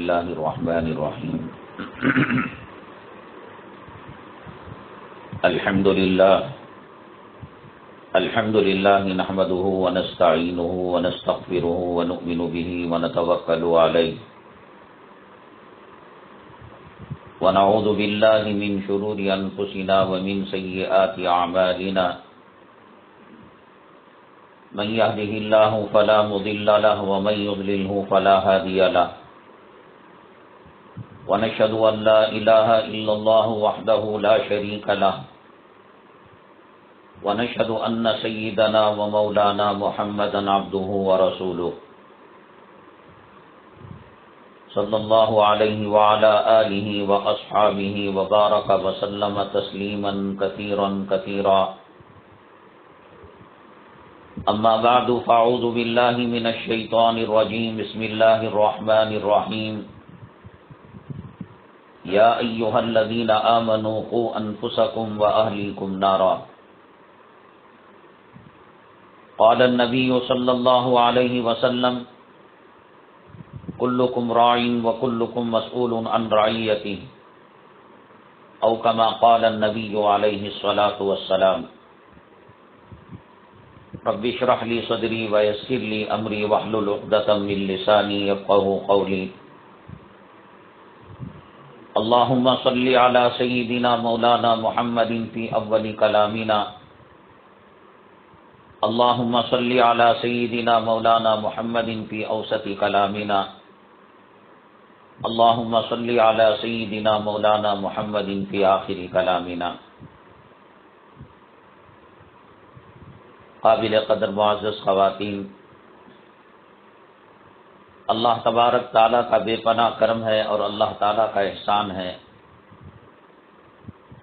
الله الرحمن الرحيم الحمد لله نحمده ونستعينه ونستغفره ونؤمن به ونتوكل عليه ونعوذ بالله من شرور أنفسنا ومن سيئات أعمالنا من يهده الله فلا مضل له ومن يضلله فلا هادي له ونشهد أن لا إله إلا الله وحده لا شريك له ونشهد أن سيدنا ومولانا محمدا عبده ورسوله صلى الله عليه وعلى آله وأصحابه وبارك وسلم تسليما كثيرا كثيرا أما بعد فأعوذ بالله من الشيطان الرجيم بسم الله الرحمن الرحيم يا أيها الذين آمنوا قوا أنفسكم وأهليكم نارا قال النبي صلى الله عليه وسلم كلكم راع وكلكم مسؤول عن رعيته أو كما قال النبي عليه الصلاة والسلام رب اشرح لي صدري ويسر لي أمري واحلل عقدة من لساني يفقهوا قولي اللهم صل على سيدنا مولانا محمد في أول كلامنا اللهم صل على سيدنا مولانا محمد في أوسط كلامنا اللهم صل على سيدنا مولانا محمد في آخر كلامنا. قابل قدر معزز خواتین، اللہ تبارک تعالیٰ کا بے پناہ کرم ہے اور اللہ تعالیٰ کا احسان ہے.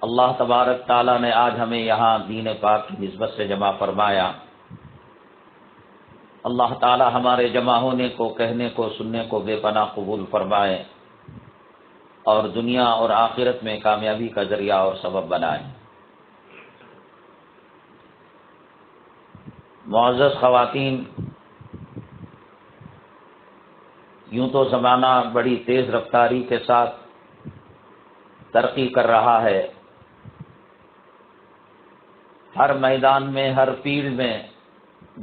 اللہ تبارک تعالیٰ نے آج ہمیں یہاں دین پاک کی نسبت سے جمع فرمایا. اللہ تعالیٰ ہمارے جمع ہونے کو، کہنے کو، سننے کو بے پناہ قبول فرمائے اور دنیا اور آخرت میں کامیابی کا ذریعہ اور سبب بنائے. معزز خواتین، یوں تو زمانہ بڑی تیز رفتاری کے ساتھ ترقی کر رہا ہے. ہر میدان میں، ہر فیلڈ میں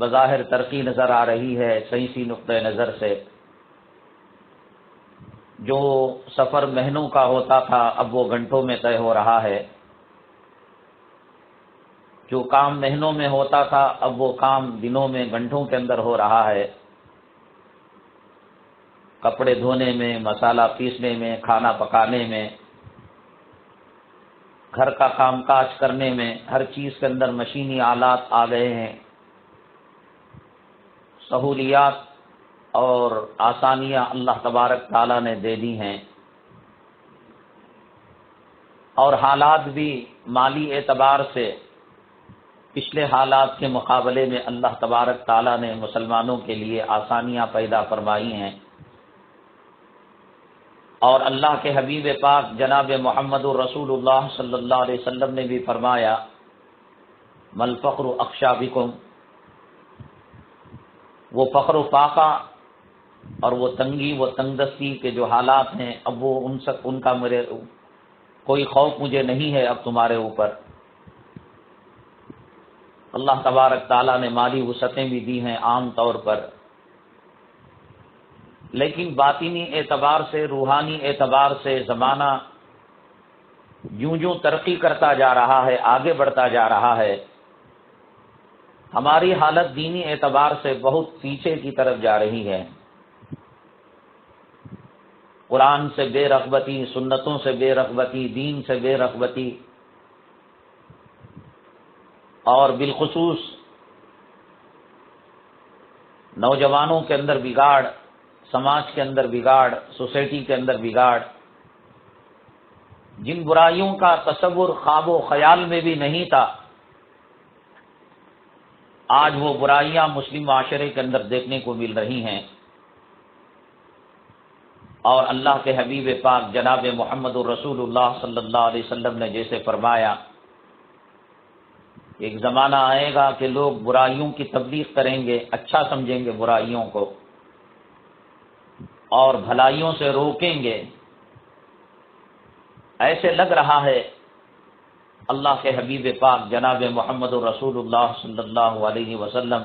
بظاہر ترقی نظر آ رہی ہے. سائنسی نقطۂ نظر سے جو سفر مہینوں کا ہوتا تھا اب وہ گھنٹوں میں طے ہو رہا ہے. جو کام مہینوں میں ہوتا تھا اب وہ کام دنوں میں، گھنٹوں کے اندر ہو رہا ہے. کپڑے دھونے میں، مسالہ پیسنے میں، کھانا پکانے میں، گھر کا کام کاج کرنے میں، ہر چیز کے اندر مشینی آلات آ گئے ہیں. سہولیات اور آسانیاں اللہ تبارک تعالیٰ نے دے دی ہیں، اور حالات بھی مالی اعتبار سے پچھلے حالات کے مقابلے میں اللہ تبارک تعالیٰ نے مسلمانوں کے لیے آسانیاں پیدا فرمائی ہیں. اور اللہ کے حبیب پاک جناب محمد رسول اللہ صلی اللہ علیہ وسلم نے بھی فرمایا مل فقر اخشی بکم، وہ فقر و فاقہ اور وہ تنگی، وہ تنگ دستی کے جو حالات ہیں اب وہ ان کا میرے کوئی خوف مجھے نہیں ہے اب تمہارے اوپر. اللہ تبارک تعالیٰ نے مالی وسعتیں بھی دی ہیں عام طور پر، لیکن باطنی اعتبار سے، روحانی اعتبار سے زمانہ یوں یوں ترقی کرتا جا رہا ہے، آگے بڑھتا جا رہا ہے. ہماری حالت دینی اعتبار سے بہت پیچھے کی طرف جا رہی ہے. قرآن سے بے رغبتی، سنتوں سے بے رغبتی، دین سے بے رغبتی، اور بالخصوص نوجوانوں کے اندر بگاڑ، سماج کے اندر بگاڑ، سوسائٹی کے اندر بگاڑ. جن برائیوں کا تصور خواب و خیال میں بھی نہیں تھا، آج وہ برائیاں مسلم معاشرے کے اندر دیکھنے کو مل رہی ہیں. اور اللہ کے حبیب پاک جناب محمد الرسول اللہ صلی اللہ علیہ وسلم نے جیسے فرمایا، ایک زمانہ آئے گا کہ لوگ برائیوں کی تبلیغ کریں گے، اچھا سمجھیں گے برائیوں کو، اور بھلائیوں سے روکیں گے، ایسے لگ رہا ہے اللہ کے حبیب پاک جناب محمد رسول اللہ صلی اللہ علیہ وسلم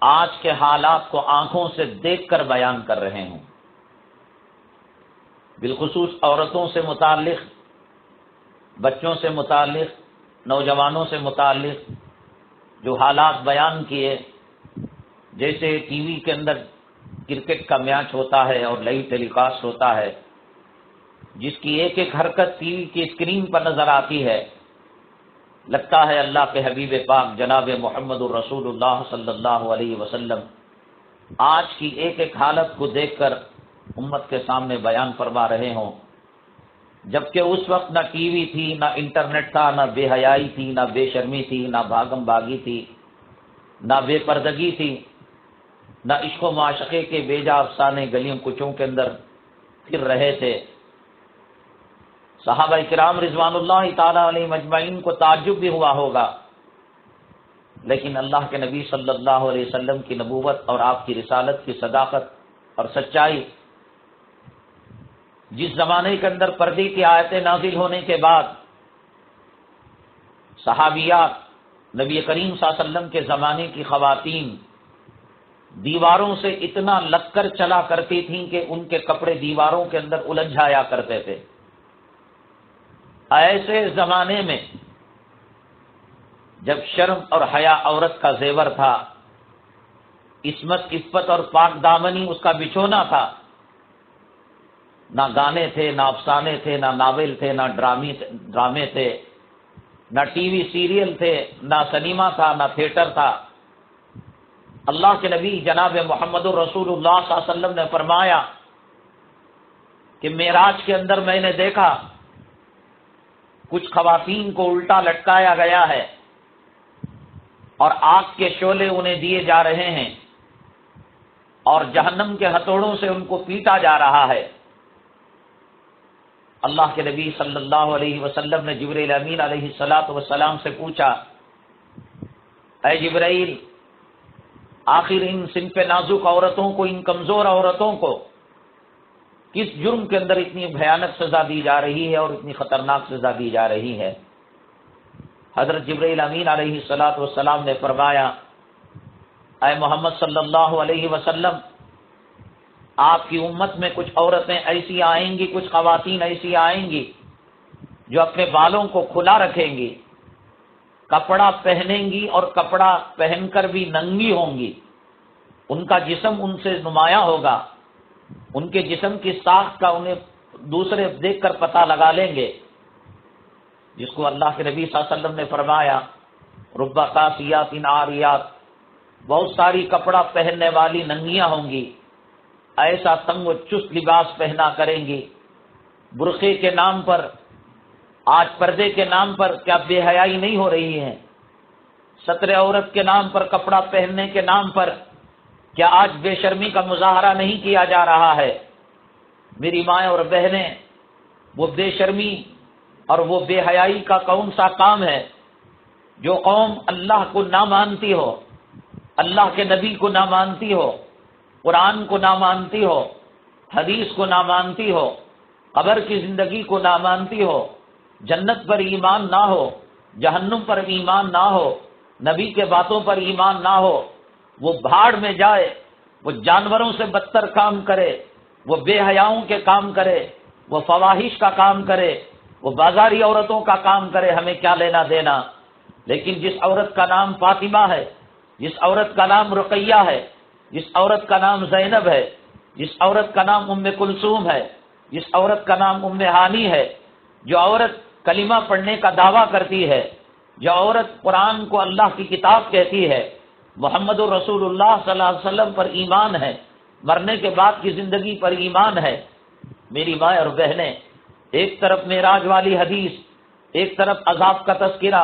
آج کے حالات کو آنکھوں سے دیکھ کر بیان کر رہے ہوں، بالخصوص عورتوں سے متعلق، بچوں سے متعلق، نوجوانوں سے متعلق جو حالات بیان کیے، جیسے ٹی وی کے اندر کرکٹ کا میچ ہوتا ہے اور لائیو ٹیلی کاسٹ ہوتا ہے، جس کی ایک ایک حرکت ٹی وی کی اسکرین پر نظر آتی ہے، لگتا ہے اللہ کے حبیب پاک جناب محمد الرسول اللہ صلی اللہ علیہ وسلم آج کی ایک ایک حالت کو دیکھ کر امت کے سامنے بیان فرما رہے ہوں، جبکہ اس وقت نہ ٹی وی تھی، نہ انٹرنیٹ تھا، نہ بے حیائی تھی، نہ بے شرمی تھی، نہ بھاگم بھاگی تھی، نہ بے پردگی تھی، نہ عشق و معاشقے کے بیجا افسانے گلیوں کوچوں کے اندر پھر رہے تھے۔ صحابہ کرام رضوان اللہ تعالی علیہم اجمعین کو تعجب بھی ہوا ہوگا، لیکن اللہ کے نبی صلی اللہ علیہ وسلم کی نبوت اور آپ کی رسالت کی صداقت اور سچائی، جس زمانے کے اندر پردے کی آیتیں نازل ہونے کے بعد صحابیات، نبی کریم صلی اللہ علیہ وسلم کے زمانے کی خواتین دیواروں سے اتنا لگ کر چلا کرتی تھیں کہ ان کے کپڑے دیواروں کے اندر الجھ جایا کرتے تھے۔ ایسے زمانے میں جب شرم اور حیا عورت کا زیور تھا، عصمت عفت اور پاک دامنی اس کا بچھونا تھا، نہ گانے تھے، نہ افسانے تھے، نہ ناول تھے، نہ ڈرامے تھے، نہ ٹی وی سیریل تھے، نہ سنیما تھا، نہ تھیٹر تھا۔ اللہ کے نبی جناب محمد الرسول اللہ صلی اللہ علیہ وسلم نے فرمایا کہ معراج کے اندر میں نے دیکھا کچھ خواتین کو الٹا لٹکایا گیا ہے اور آگ کے شعلے انہیں دیے جا رہے ہیں اور جہنم کے ہتھوڑوں سے ان کو پیٹا جا رہا ہے۔ اللہ کے نبی صلی اللہ علیہ وسلم نے جبرائیل امین علیہ السلام سے پوچھا، اے جبرائیل، آخر ان صنف نازک عورتوں کو، ان کمزور عورتوں کو کس جرم کے اندر اتنی بھیانک سزا دی جا رہی ہے اور اتنی خطرناک سزا دی جا رہی ہے؟ حضرت جبرائیل امین علیہ السلام نے فرمایا، اے محمد صلی اللہ علیہ وسلم، آپ کی امت میں کچھ عورتیں ایسی آئیں گی، کچھ خواتین ایسی آئیں گی جو اپنے بالوں کو کھلا رکھیں گی، کپڑا پہنیں گی اور کپڑا پہن کر بھی ننگی ہوں گی، ان کا جسم ان سے نمایاں ہوگا، ان کے جسم کی ساخت کا انہیں دوسرے دیکھ کر پتہ لگا لیں گے، جس کو اللہ کے نبی صلی اللہ علیہ وسلم نے فرمایا، رب قاسیات عاریات، بہت ساری کپڑا پہننے والی ننگیاں ہوں گی، ایسا تنگ و چست لباس پہنا کریں گی، برقعے کے نام پر، آج پردے کے نام پر کیا بے حیائی نہیں ہو رہی ہے؟ ستر عورت کے نام پر، کپڑا پہننے کے نام پر کیا آج بے شرمی کا مظاہرہ نہیں کیا جا رہا ہے؟ میری مائیں اور بہنیں، وہ بے شرمی اور وہ بے حیائی کا کون سا کام ہے جو قوم اللہ کو نہ مانتی ہو، اللہ کے نبی کو نہ مانتی ہو، قرآن کو نہ مانتی ہو، حدیث کو نہ مانتی ہو، قبر کی زندگی کو نہ مانتی ہو، جنت پر ایمان نہ ہو، جہنم پر ایمان نہ ہو، نبی کے باتوں پر ایمان نہ ہو، وہ بھاڑ میں جائے، وہ جانوروں سے بدتر کام کرے، وہ بے حیاؤں کے کام کرے، وہ فواحش کا کام کرے، وہ بازاری عورتوں کا کام کرے، ہمیں کیا لینا دینا؟ لیکن جس عورت کا نام فاطمہ ہے، جس عورت کا نام رقیہ ہے، جس عورت کا نام زینب ہے، جس عورت کا نام ام کلثوم ہے، جس عورت کا نام ام ہانی ہے، جو عورت کلمہ پڑھنے کا دعویٰ کرتی ہے، جو عورت قرآن کو اللہ کی کتاب کہتی ہے، محمد الرسول اللہ صلی اللہ علیہ وسلم پر ایمان ہے، مرنے کے بعد کی زندگی پر ایمان ہے، میری ماں اور بہنیں، ایک طرف معراج والی حدیث، ایک طرف عذاب کا تذکرہ،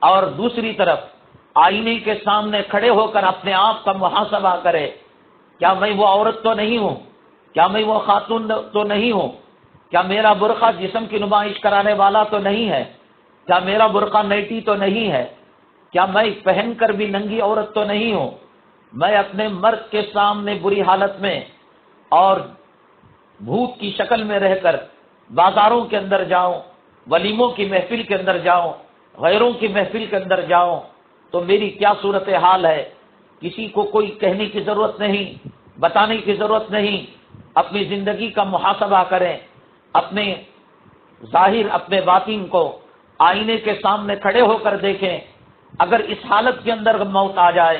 اور دوسری طرف آئینے کے سامنے کھڑے ہو کر اپنے آپ کا محاسبہ کرے، کیا میں وہ عورت تو نہیں ہوں؟ کیا میں وہ خاتون تو نہیں ہوں؟ کیا میرا برقع جسم کی نمائش کرانے والا تو نہیں ہے؟ کیا میرا برقع نیٹی تو نہیں ہے؟ کیا میں پہن کر بھی ننگی عورت تو نہیں ہوں؟ میں اپنے مرد کے سامنے بری حالت میں اور بھوت کی شکل میں رہ کر بازاروں کے اندر جاؤں، ولیموں کی محفل کے اندر جاؤں، غیروں کی محفل کے اندر جاؤں، تو میری کیا صورتحال ہے؟ کسی کو کوئی کہنے کی ضرورت نہیں، بتانے کی ضرورت نہیں۔ اپنی زندگی کا محاسبہ کریں، اپنے ظاہر اپنے باطن کو آئینے کے سامنے کھڑے ہو کر دیکھیں۔ اگر اس حالت کے اندر موت آ جائے،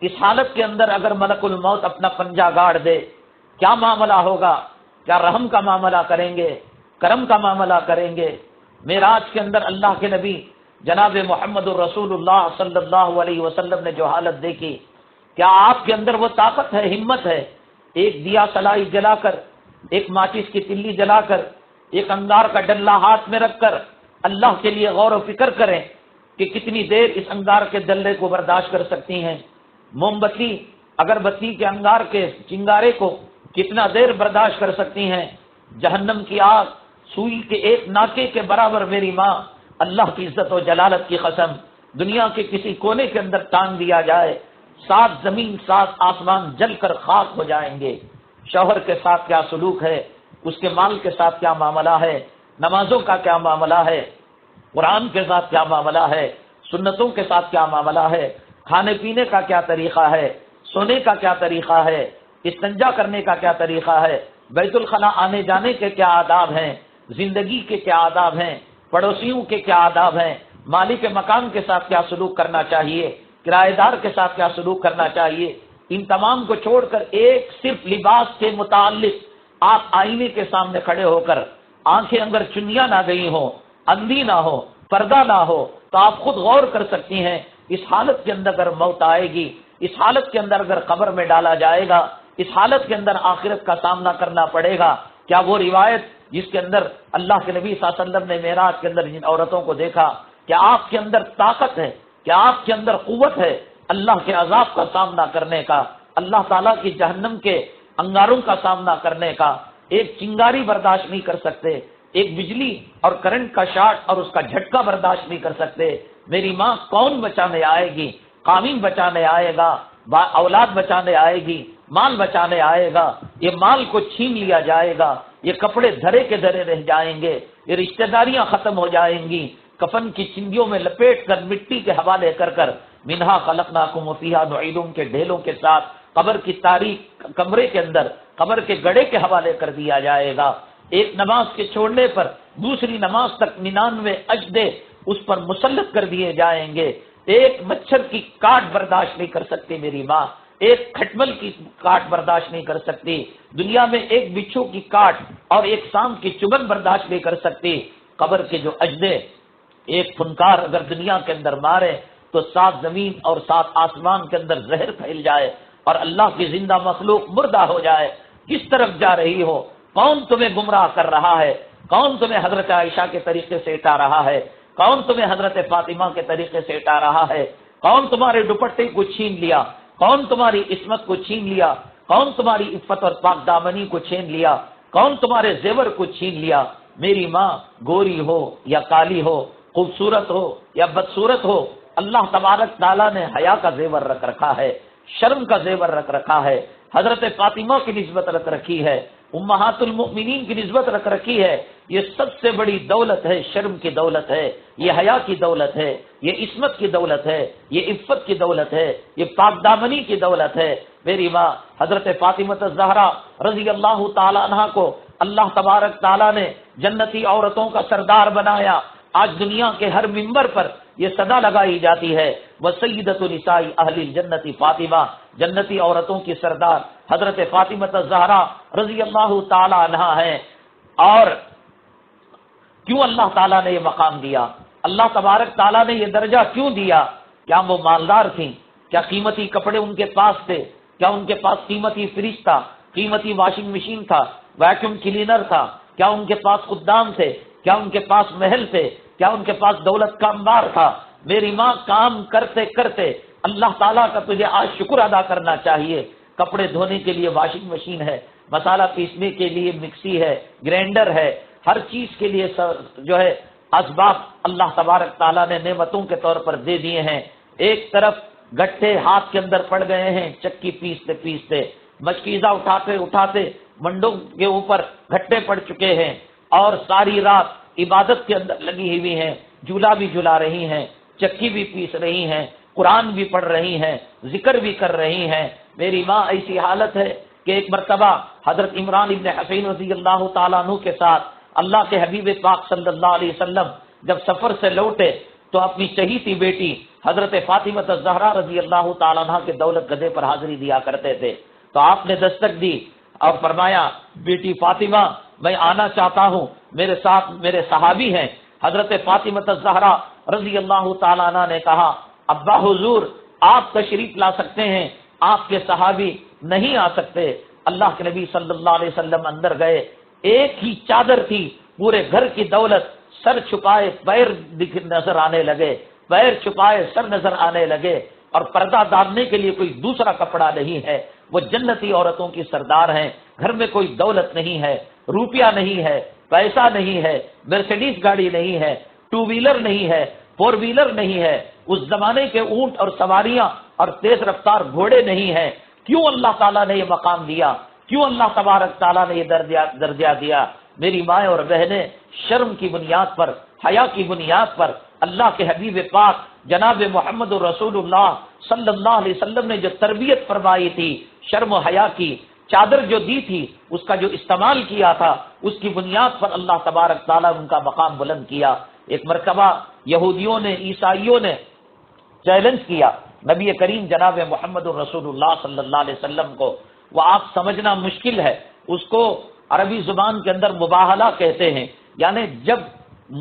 اس حالت کے اندر اگر ملک الموت اپنا پنجہ گاڑ دے، کیا معاملہ ہوگا؟ کیا رحم کا معاملہ کریں گے؟ کرم کا معاملہ کریں گے؟ معراج کے اندر اللہ کے نبی جناب محمد الرسول اللہ صلی اللہ علیہ وسلم نے جو حالت دیکھی، کیا آپ کے اندر وہ طاقت ہے، ہمت ہے؟ ایک دیا سلائی جلا کر، ایک ماچس کی تلی جلا کر، ایک انگار کا ڈلہ ہاتھ میں رکھ کر اللہ کے لیے غور و فکر کریں کہ کتنی دیر اس انگار کے ڈلے کو برداشت کر سکتی ہیں۔ موم بتی اگربتی کے انگار کے چنگارے کو کتنا دیر برداشت کر سکتی ہیں؟ جہنم کی آگ سوئی کے ایک ناکے کے برابر میری ماں، اللہ کی عزت و جلالت کی قسم، دنیا کے کسی کونے کے اندر ٹانگ دیا جائے، 7 زمین 7 آسمان جل کر خاک ہو جائیں گے۔ شوہر کے ساتھ کیا سلوک ہے؟ اس کے مال کے ساتھ کیا معاملہ ہے؟ نمازوں کا کیا معاملہ ہے؟ قرآن کے ساتھ کیا معاملہ ہے؟ سنتوں کے ساتھ کیا معاملہ ہے؟ کھانے پینے کا کیا طریقہ ہے؟ سونے کا کیا طریقہ ہے؟ استنجا کرنے کا کیا طریقہ ہے؟ بیت الخلا آنے جانے کے کیا آداب ہیں؟ زندگی کے کیا آداب ہیں؟ پڑوسیوں کے کیا آداب ہیں؟ مالک مکان کے ساتھ کیا سلوک کرنا چاہیے؟ کرایہ دار کے ساتھ کیا سلوک کرنا چاہیے؟ ان تمام کو چھوڑ کر ایک صرف لباس کے متعلق آپ آئینے کے سامنے کھڑے ہو کر آنکھیں اگر چنیاں نہ گئی ہوں، اندھی نہ ہو، پردہ نہ ہو، تو آپ خود غور کر سکتی ہیں اس حالت کے اندر اگر موت آئے گی، اس حالت کے اندر اگر قبر میں ڈالا جائے گا، اس حالت کے اندر آخرت کا سامنا کرنا پڑے گا۔ کیا وہ روایت جس کے اندر اللہ کے نبی صلی اللہ علیہ وسلم نے معراج کے اندر جن عورتوں کو دیکھا، کیا آپ کے اندر طاقت ہے؟ کیا آپ کے اندر قوت ہے اللہ کے عذاب کا سامنا کرنے کا، اللہ تعالیٰ کی جہنم کے انگاروں کا سامنا کرنے کا؟ ایک چنگاری برداشت نہیں کر سکتے، ایک بجلی اور کرنٹ کا شارٹ اور اس کا جھٹکا برداشت نہیں کر سکتے۔ میری ماں کون بچانے آئے گی؟ قانون بچانے آئے گا، اولاد بچانے آئے گی، مال بچانے آئے گا، یہ مال کو چھین لیا جائے گا، یہ کپڑے دھرے کے دھرے رہ جائیں گے، یہ رشتہ داریاں ختم ہو جائیں گی، کفن کی چندیوں میں لپیٹ کر مٹی کے حوالے کر کر منہا خلقناکم وفیہا نعیدکم کے ڈھیلوں کے ساتھ قبر کی تاریک کمرے کے اندر قبر کے گڑھے کے حوالے کر دیا جائے گا۔ ایک نماز کے چھوڑنے پر دوسری نماز تک 99 اجدے اس پر مسلط کر دیے جائیں گے۔ ایک مچھر کی کاٹ برداشت نہیں کر سکتی میری ماں، ایک کھٹمل کی کاٹ برداشت نہیں کر سکتی، دنیا میں ایک بچھو کی کاٹ اور ایک سانپ کی چبھن برداشت نہیں کر سکتی۔ قبر کے جو اجدے ایک فنکار اگر دنیا کے اندر مارے تو 7 زمین اور 7 آسمان کے اندر زہر پھیل جائے اور اللہ کی زندہ مخلوق مردہ ہو جائے۔ کس طرف جا رہی ہو؟ کون تمہیں گمراہ کر رہا ہے؟ کون تمہیں حضرت عائشہ کے طریقے سے اٹھا رہا ہے؟ کون تمہیں حضرت فاطمہ کے طریقے سے اٹھا رہا ہے؟ کون تمہارے دوپٹے کو چھین لیا؟ کون تمہاری عصمت کو چھین لیا؟ کون تمہاری عفت اور پاک دامنی کو چھین لیا؟ کون تمہارے زیور کو چھین لیا؟ میری ماں گوری ہو یا کالی ہو، خوبصورت ہو یا بدصورت ہو، اللہ تبارک تعالیٰ نے حیا کا زیور رکھ رکھا ہے، شرم کا زیور رکھ رکھا ہے، حضرت فاطمہ کی نسبت رکھ رکھی ہے، امہات المؤمنین کی نسبت رکھ رکھی ہے۔ یہ سب سے بڑی دولت ہے، شرم کی دولت ہے، یہ حیا کی دولت ہے، یہ عصمت کی دولت ہے، یہ عفت کی دولت ہے، یہ پاک دامنی کی دولت ہے۔ میری ماں حضرت فاطمہ الزہرا رضی اللہ تعالی عنہا کو اللہ تبارک تعالیٰ نے جنتی عورتوں کا سردار بنایا۔ آج دنیا کے ہر ممبر پر یہ صدا لگائی جاتی ہے، وسیدۃ نساء اہل الجنت فاطمہ، جنتی عورتوں کی سردار حضرت فاطمہ الزہرا رضی اللہ تعالی عنہا ہے۔ اور کیوں اللہ تعالیٰ نے یہ مقام دیا؟ اللہ تبارک تعالیٰ نے یہ درجہ کیوں دیا؟ کیا وہ مالدار تھیں؟ کیا قیمتی کپڑے ان کے پاس تھے؟ کیا ان کے پاس قیمتی فریج تھا؟ قیمتی واشنگ مشین تھا؟ ویکیوم کلینر تھا؟ کیا ان کے پاس خدام تھے؟ کیا ان کے پاس محل تھے؟ کیا ان کے پاس دولت کا انبار تھا؟ میری ماں کام کرتے کرتے اللہ تعالیٰ کا تجھے آج شکر ادا کرنا چاہیے۔ کپڑے دھونے کے لیے واشنگ مشین ہے، مسالہ پیسنے کے لیے مکسی ہے، گرینڈر ہے، ہر چیز کے لیے جو ہے اسباب اللہ تبارک تعالیٰ نے نعمتوں کے طور پر دے دیے ہیں۔ ایک طرف گٹھے ہاتھ کے اندر پڑ گئے ہیں چکی پیستے پیستے، مشکیزہ اٹھاتے اٹھاتے منڈوں کے اوپر گھٹے پڑ چکے ہیں اور ساری رات عبادت کے اندر لگی ہوئی ہیں، جھولا بھی جھلا رہی ہیں، چکی بھی پیس رہی ہیں، قرآن بھی پڑھ رہی ہیں، ذکر بھی کر رہی ہیں۔ میری ماں ایسی حالت ہے کہ ایک مرتبہ حضرت عمران ابن حسین رضی اللہ تعالیٰ عنہ کے ساتھ اللہ کے حبیب پاک صلی اللہ علیہ وسلم جب سفر سے لوٹے تو اپنی چہیتی بیٹی حضرت فاطمہ الزہرا رضی اللہ تعالیٰ عنہ کے دولت گدھے پر حاضری دیا کرتے تھے، تو آپ نے دستک دی اور فرمایا بیٹی فاطمہ میں آنا چاہتا ہوں، میرے ساتھ میرے صحابی ہیں۔ حضرت فاطمہ الزہرا رضی اللہ تعالیٰ عنہ نے کہا ابا حضور آپ تشریف لا سکتے ہیں، آپ کے صحابی نہیں آ سکتے۔ اللہ کے نبی صلی اللہ علیہ وسلم اندر گئے، ایک ہی چادر تھی، پورے گھر کی دولت، سر چھپائے پیر نظر آنے لگے، پیر چھپائے سر نظر آنے لگے، اور پردہ ڈالنے کے لیے کوئی دوسرا کپڑا نہیں ہے۔ وہ جنتی عورتوں کی سردار ہیں، گھر میں کوئی دولت نہیں ہے، روپیہ نہیں ہے، پیسہ نہیں ہے، مرسیڈیز گاڑی نہیں ہے، ٹو ویلر نہیں ہے، فور ویلر نہیں ہے، اس زمانے کے اونٹ اور سواریاں اور تیز رفتار گھوڑے نہیں ہیں۔ کیوں اللہ تعالیٰ نے یہ مقام دیا؟ کیوں اللہ تبارک تعالیٰ نے یہ درجہ دیا؟ میری مائیں اور بہنیں، شرم کی بنیاد پر، حیا کی بنیاد پر اللہ کے حبیب پاک جناب محمد رسول اللہ صلی اللہ علیہ وسلم نے جو تربیت فرمائی تھی، شرم و حیا کی چادر جو دی تھی، اس کا جو استعمال کیا تھا، اس کی بنیاد پر اللہ تبارک تعالیٰ ان کا مقام بلند کیا۔ ایک مرتبہ یہودیوں نے، عیسائیوں نے چیلنج کیا نبی کریم جناب محمد الرسول اللہ صلی اللہ علیہ وسلم کو، وہ آپ سمجھنا مشکل ہے، اس کو عربی زبان کے اندر مباہلہ کہتے ہیں، یعنی جب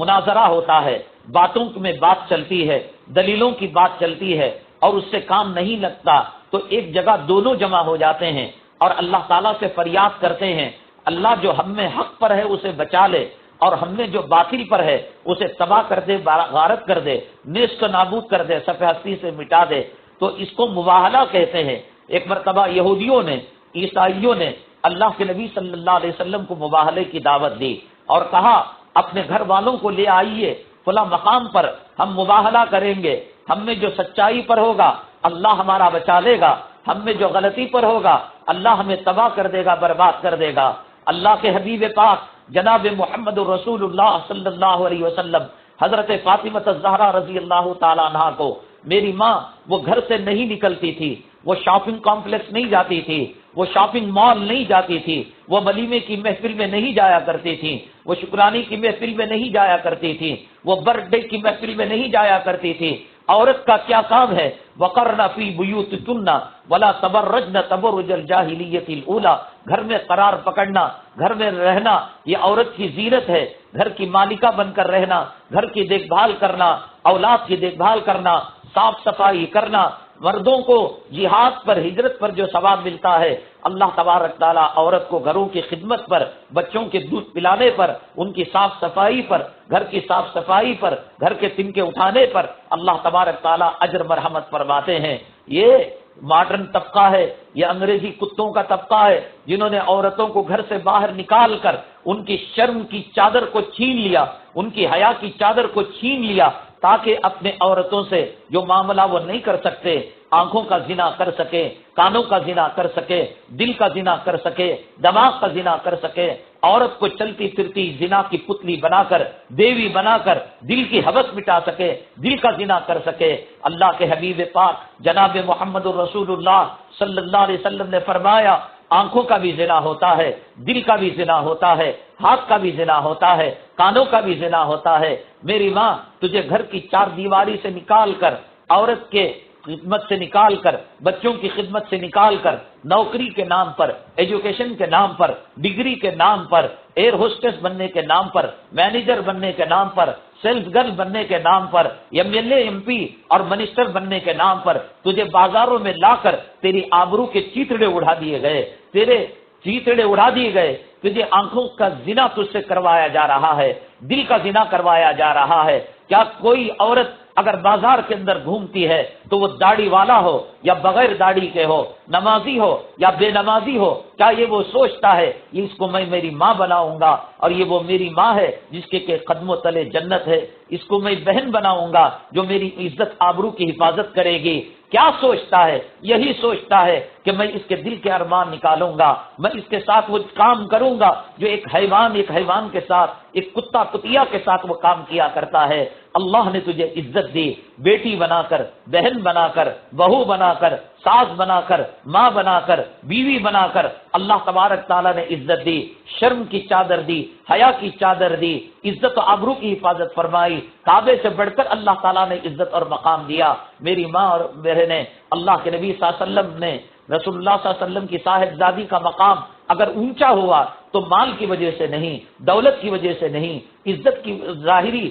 مناظرہ ہوتا ہے، باتوں میں بات چلتی ہے، دلیلوں کی بات چلتی ہے اور اس سے کام نہیں لگتا تو ایک جگہ دونوں جمع ہو جاتے ہیں اور اللہ تعالیٰ سے فریاد کرتے ہیں اللہ جو ہم میں حق پر ہے اسے بچا لے اور ہم میں جو باطل پر ہے اسے تباہ کر دے، غارت کر دے، نیست و نابود کر دے، صفحہ ہستی سے مٹا دے۔ تو اس کو مباہلہ کہتے ہیں۔ ایک مرتبہ یہودیوں نے، عیسائیوں نے اللہ کے نبی صلی اللہ علیہ وسلم کو مباہلے کی دعوت دی اور کہا اپنے گھر والوں کو لے آئیے، فلاں مقام پر ہم مباہلہ کریں گے، ہم میں جو سچائی پر ہوگا اللہ ہمارا بچا لے گا، ہم میں جو غلطی پر ہوگا اللہ ہمیں تباہ کر دے گا، برباد کر دے گا۔ اللہ کے حبیب پاک جناب محمد رسول اللہ صلی اللہ علیہ وسلم حضرت فاطمہ الزہرا رضی اللہ تعالیٰ عنہ کو، میری ماں وہ گھر سے نہیں نکلتی تھی، وہ شاپنگ کمپلیکس نہیں جاتی تھی، وہ شاپنگ مال نہیں جاتی تھی، وہ ولیمے کی محفل میں نہیں جایا کرتی تھی، وہ شکرانی کی محفل میں نہیں جایا کرتی تھی، وہ برتھ ڈے کی محفل میں نہیں جایا کرتی تھی۔ عورت کا کیا کام ہے؟ وقرن فی بیوتکن ولا تبرجن تبرج الجاہلیۃ الاولی، گھر میں قرار پکڑنا، گھر میں رہنا یہ عورت کی زینت ہے، گھر کی مالکہ بن کر رہنا، گھر کی دیکھ بھال کرنا، اولاد کی دیکھ بھال کرنا، صاف صفائی کرنا، مردوں کو جہاد پر، ہجرت پر جو ثواب ملتا ہے اللہ تبارک تعالیٰ عورت کو گھروں کی خدمت پر، بچوں کے دودھ پلانے پر، ان کی صاف صفائی پر، گھر کی صاف صفائی پر، گھر کے تنکے اٹھانے پر اللہ تبارک تعالیٰ اجر مرحمت فرماتے ہیں۔ یہ ماڈرن طبقہ ہے، یہ انگریزی کتوں کا طبقہ ہے جنہوں نے عورتوں کو گھر سے باہر نکال کر ان کی شرم کی چادر کو چھین لیا، ان کی حیا کی چادر کو چھین لیا تاکہ اپنے عورتوں سے جو معاملہ وہ نہیں کر سکتے، آنکھوں کا زنا کر سکے، کانوں کا زنا کر سکے، دل کا زنا کر سکے، دماغ کا زنا کر سکے، عورت کو چلتی پھرتی زنا کی پتلی بنا کر، دیوی بنا کر دل کی حوث مٹا سکے، دل کا زنا کر سکے۔ اللہ کے حبیب پاک جناب محمد الرسول اللہ صلی اللہ علیہ وسلم نے فرمایا آنکھوں کا بھی زنا ہوتا ہے، دل کا بھی زنا ہوتا ہے، ہاتھ کا بھی زنا ہوتا ہے، کانوں کا بھی زنا ہوتا ہے۔ میری ماں تجھے گھر کی چار دیواری سے نکال کر، عورت کے خدمت سے نکال کر، بچوں کی خدمت سے نکال کر، نوکری کے نام پر، ایجوکیشن کے نام پر، ڈگری کے نام پر، ایئر ہوسٹس بننے کے نام پر، مینیجر بننے کے نام پر، سیلز گرل بننے کے نام پر، ایم ایل اے، ایم پی اور منسٹر بننے کے نام پر تجھے بازاروں میں لا کر تیری آبرو کے چیتڑے اڑا دیے گئے، تیرے چیتڑے اڑا دیے گئے، تجھے آنکھوں کا زنا تجھ سے کروایا جا رہا ہے، دل کا زنا کروایا جا رہا ہے۔ کیا کوئی عورت اگر بازار کے اندر گھومتی ہے تو وہ داڑھی والا ہو یا بغیر داڑھی کے ہو، نمازی ہو یا بے نمازی ہو، کیا یہ وہ سوچتا ہے یہ اس کو میں میری ماں بناؤں گا اور یہ وہ میری ماں ہے جس کے قدموں تلے جنت ہے، اس کو میں بہن بناؤں گا جو میری عزت آبرو کی حفاظت کرے گی؟ کیا سوچتا ہے؟ یہی سوچتا ہے کہ میں اس کے دل کے ارمان نکالوں گا، میں اس کے ساتھ وہ کام کروں گا جو ایک حیوان کے ساتھ، ایک کتا کتیا کے ساتھ وہ کام کیا کرتا ہے۔ اللہ نے تجھے عزت دی، بیٹی بنا کر، بہن بنا کر، بہو بنا کر، ساس بنا کر، ماں بنا کر، بیوی بنا کر اللہ تبارک تعالیٰ نے عزت دی، شرم کی چادر دی، حیا کی چادر دی، عزت و آبرو کی حفاظت فرمائی۔ کعبے سے بڑھ کر اللہ تعالیٰ نے عزت اور مقام دیا۔ میری ماں اور بہنیں، اللہ کے نبی صلی اللہ علیہ وسلم نے، رسول اللہ صلی اللہ علیہ وسلم کی صاحبزادی کا مقام اگر اونچا ہوا تو مال کی وجہ سے نہیں، دولت کی وجہ سے نہیں، عزت کی ظاہری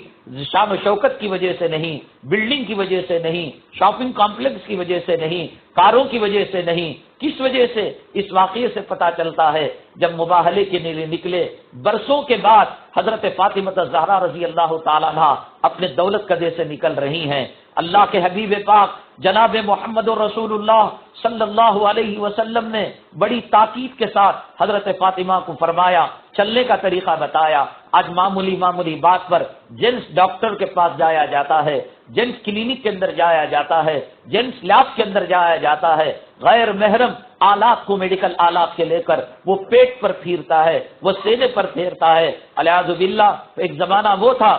شان و شوکت کی وجہ سے نہیں، بلڈنگ کی وجہ سے نہیں، شاپنگ کمپلیکس کی وجہ سے نہیں، کاروں کی وجہ سے نہیں۔ کس وجہ سے؟ اس واقعے سے پتہ چلتا ہے جب مباہلے کے لیے نکلے، برسوں کے بعد حضرت فاطمہ الزہرا رضی اللہ تعالیٰ عنہا اپنے دولت قدے سے نکل رہی ہیں، اللہ کے حبیب پاک جناب محمد رسول اللہ صلی اللہ علیہ وسلم نے بڑی تاکید کے ساتھ حضرت فاطمہ کو فرمایا، چلنے کا طریقہ بتایا۔ آج معمولی بات پر جینس ڈاکٹر کے پاس جایا جاتا ہے، جینس کلینک کے اندر جایا جاتا ہے، جینس لیب کے اندر جایا جاتا ہے، غیر محرم آلات کو، میڈیکل آلات کے لے کر وہ پیٹ پر پھیرتا ہے، وہ سینے پر پھیرتا ہے۔ الیاذ باللہ، ایک زمانہ وہ تھا